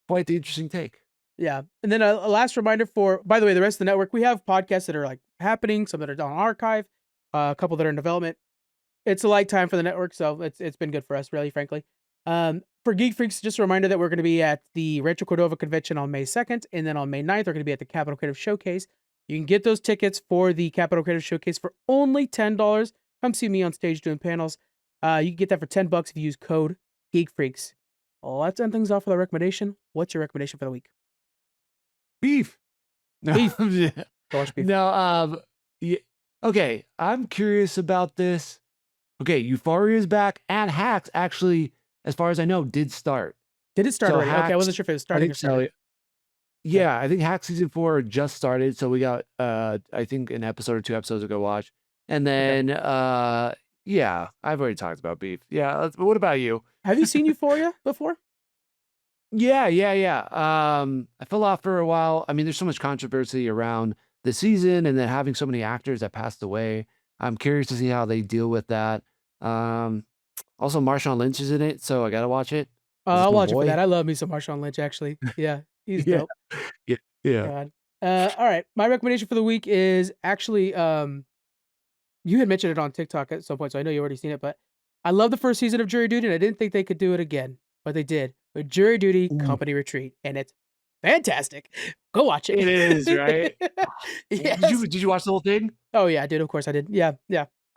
quite the interesting take. Yeah. And then a last reminder by the way, the rest of the network, we have podcasts that are like happening, some that are on archive, a couple that are in development. It's a light time for the network, so it's been good for us, really, frankly. For Geek Freaks, just a reminder that we're going to be at the Retro Cordova Convention on May 2nd, and then on May 9th, we're going to be at the Capital Creative Showcase. You can get those tickets for the Capital Creative Showcase for only $10. Come see me on stage doing panels. You can get that for $10 if you use code Geek Freaks. Let's end things off with a recommendation. What's your recommendation for the week? Beef. Beef. Yeah. Go watch Beef. No, yeah. Okay, I'm curious about this. Okay, Euphoria is back, and Hacks actually, as far as I know, did start. Did it start So already? Okay, I Hacks- wasn't sure if it was starting or starting. Yeah, I think Hacks season 4 just started, so we got I think an episode or 2 episodes to go watch. And then yeah, I've already talked about Beef. Yeah, what about you? Have you seen Euphoria before? Yeah. I fell off for a while. I mean, there's so much controversy around the season, and then having so many actors that passed away. I'm curious to see how they deal with that. Also, Marshawn Lynch is in it, so I gotta watch it. I'll my watch it for boy. that. I love me some Marshawn Lynch, actually. Yeah, he's Yeah. dope. Yeah. God. All right. My recommendation for the week is actually, you had mentioned it on TikTok at some point, so I know you already seen it, but I love the first season of Jury Duty, and I didn't think they could do it again, but they did. With Jury Duty Ooh. Company Retreat, and it's fantastic. Go watch it. It is, right? Yes. Did you watch the whole thing? Oh yeah, dude. Of course I did. Yeah.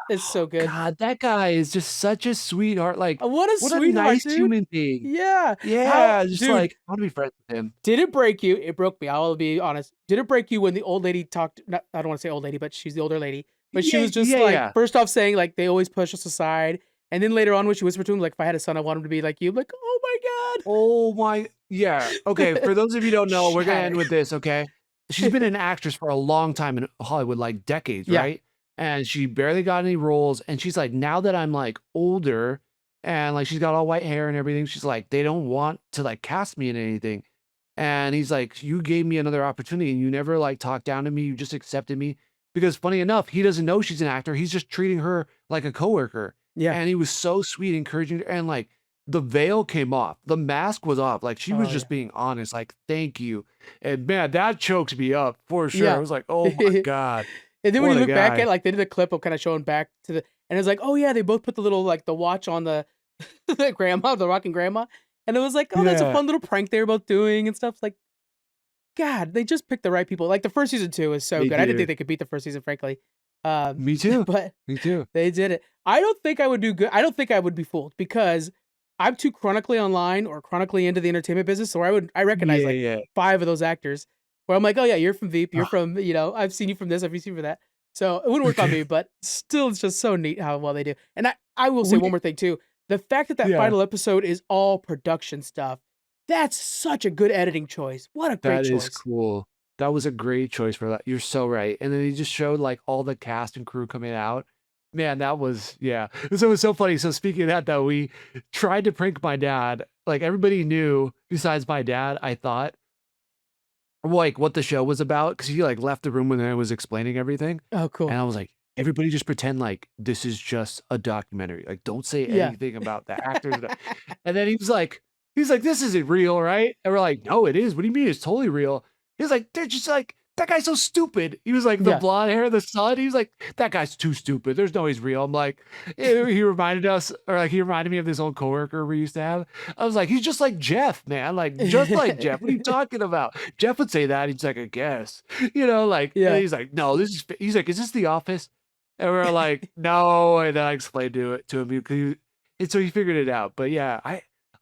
It's so good. God, that guy is just such a sweetheart. Like, What a what a sweetheart, nice dude. human being. Yeah. Yeah, just dude, like I want to be friends with him. did it break you? It broke me. I will be honest. Did it break you when the old lady talked? I don't want to say old lady, but she's the older lady. But she was just like, first off saying like they always push us aside, and then later on when she whispered to him like, if I had a son, I want him to be like you. I'm like, oh my god. Oh my, yeah. Okay, for those of you who don't know, we're gonna end with this. Okay, she's been an actress for a long time in Hollywood, like decades, Yeah. right? And she barely got any roles. And she's like, now that I'm like older and like she's got all white hair and everything, she's like, they don't want to like cast me in anything. And he's like, you gave me another opportunity and you never like talked down to me. You just accepted me. Because funny enough, he doesn't know she's an actor. He's just treating her like a coworker. Yeah. And he was so sweet, encouraging her. And like the veil came off, the mask was off. Like she was Oh, just yeah. being honest, like, thank you. And man, that chokes me up for sure. Yeah. I was like, oh my God. And then when What you a look back guy. at like they did a clip of kind of showing back to the, and it's like, oh yeah, they both put the little like the watch on the the grandma, the rocking grandma, and it was like, oh, that's a Yeah. fun little prank they were both doing and stuff. It's like, God, they just picked the right people. Like the first season too is so They good. I didn't do. think they could beat the first season, frankly. Um, Me too. but Me too. they did it. I don't think I would do good. I don't think I would be fooled because I'm too chronically online or chronically into the entertainment business. So I recognize Yeah, like yeah. 5 of those actors where I'm like, oh yeah, you're from Veep. You're Ugh, from, I've seen you from this. I've seen you from that. So it wouldn't work on me, but still, it's just so neat how well they do. And I will say we one more thing too. The fact that that yeah, final episode is all production stuff, that's such a good editing choice. What a great that is choice. cool. That was a great choice for that. You're so right. And then he just showed like all the cast and crew coming out. Man, that was yeah. So it was so funny. So speaking of that, though, we tried to prank my dad. Like everybody knew, besides my dad, I thought, like what the show was about, because he like left the room when I was explaining everything, Oh, and cool. I was like, everybody just pretend like this is just a documentary. Like, don't say Yeah. anything about the actors. And then he's like, this isn't real, right? And we're like, no, it is. What do you mean it's totally real? He's like, they're just like, that guy's so stupid. He was like, the Yeah. blonde hair, the son. He was like, that guy's too stupid. There's no way he's real. I'm like, he reminded us, or like, he reminded me of this old coworker we used to have. I was like, he's just like Jeff, man. Like, just like Jeff. What are you talking about? Jeff would say that. He's like, I guess, like, and Yeah. he's like, no, he's like, is this The Office? And we're like, no. And then I explained to him because and so he figured it out. But yeah,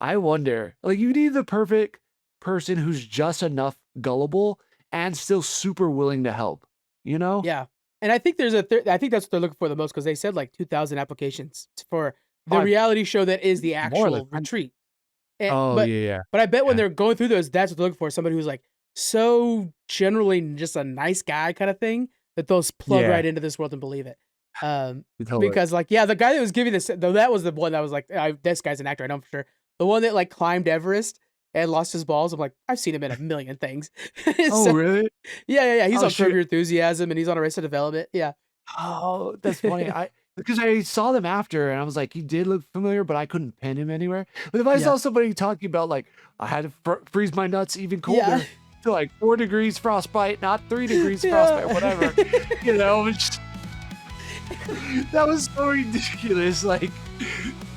I wonder, like, you need the perfect person who's just enough gullible and still super willing to help, you know? Yeah. And I think there's I think that's what they're looking for the most because they said like 2,000 applications for the Oh, reality show that is the more actual like retreat. oh But yeah, I bet when yeah, they're going through those, that's what they're looking for. Somebody who's like so generally just a nice guy kind of thing that they'll plug yeah, right into this world and believe it. totally. Because like, yeah, the guy that was giving this, though, that was the one that was like, this guy's an actor, I know for sure. The one that like climbed Everest and lost his balls. I'm like, I've seen him in a million things. Oh So, really? yeah. He's Oh on Curb shoot. Your Enthusiasm and he's on Arrested Development. Yeah. Oh, that's funny. Because I saw them after and I was like, he did look familiar, but I couldn't pin him anywhere. But if I Yeah. saw somebody talking about like I had to freeze my nuts even Yeah. colder to like 4 degrees frostbite, not 3 degrees frostbite, whatever, it's that was so ridiculous. Like,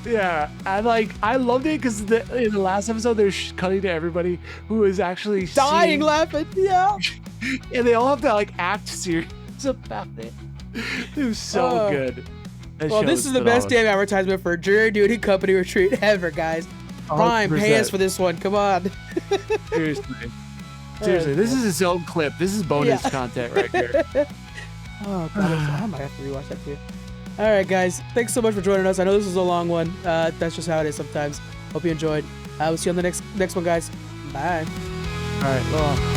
yeah, I loved it because in the last episode they're cutting to everybody who is actually Dying seeing, laughing. Yeah. and they all have to like act serious about it. It was so Oh. good. That Well, show this was is the best phenomenal. damn advertisement for a jury duty company retreat ever, guys. Prime, pay us 100%. for this one. Come on. Seriously. Seriously, this is its own clip. This is bonus Yeah. content right here. Oh, God, I might have to rewatch that too. All right, guys. Thanks so much for joining us. I know this was a long one. That's just how it is sometimes. Hope you enjoyed. We'll see you on the next one, guys. Bye. All right, well.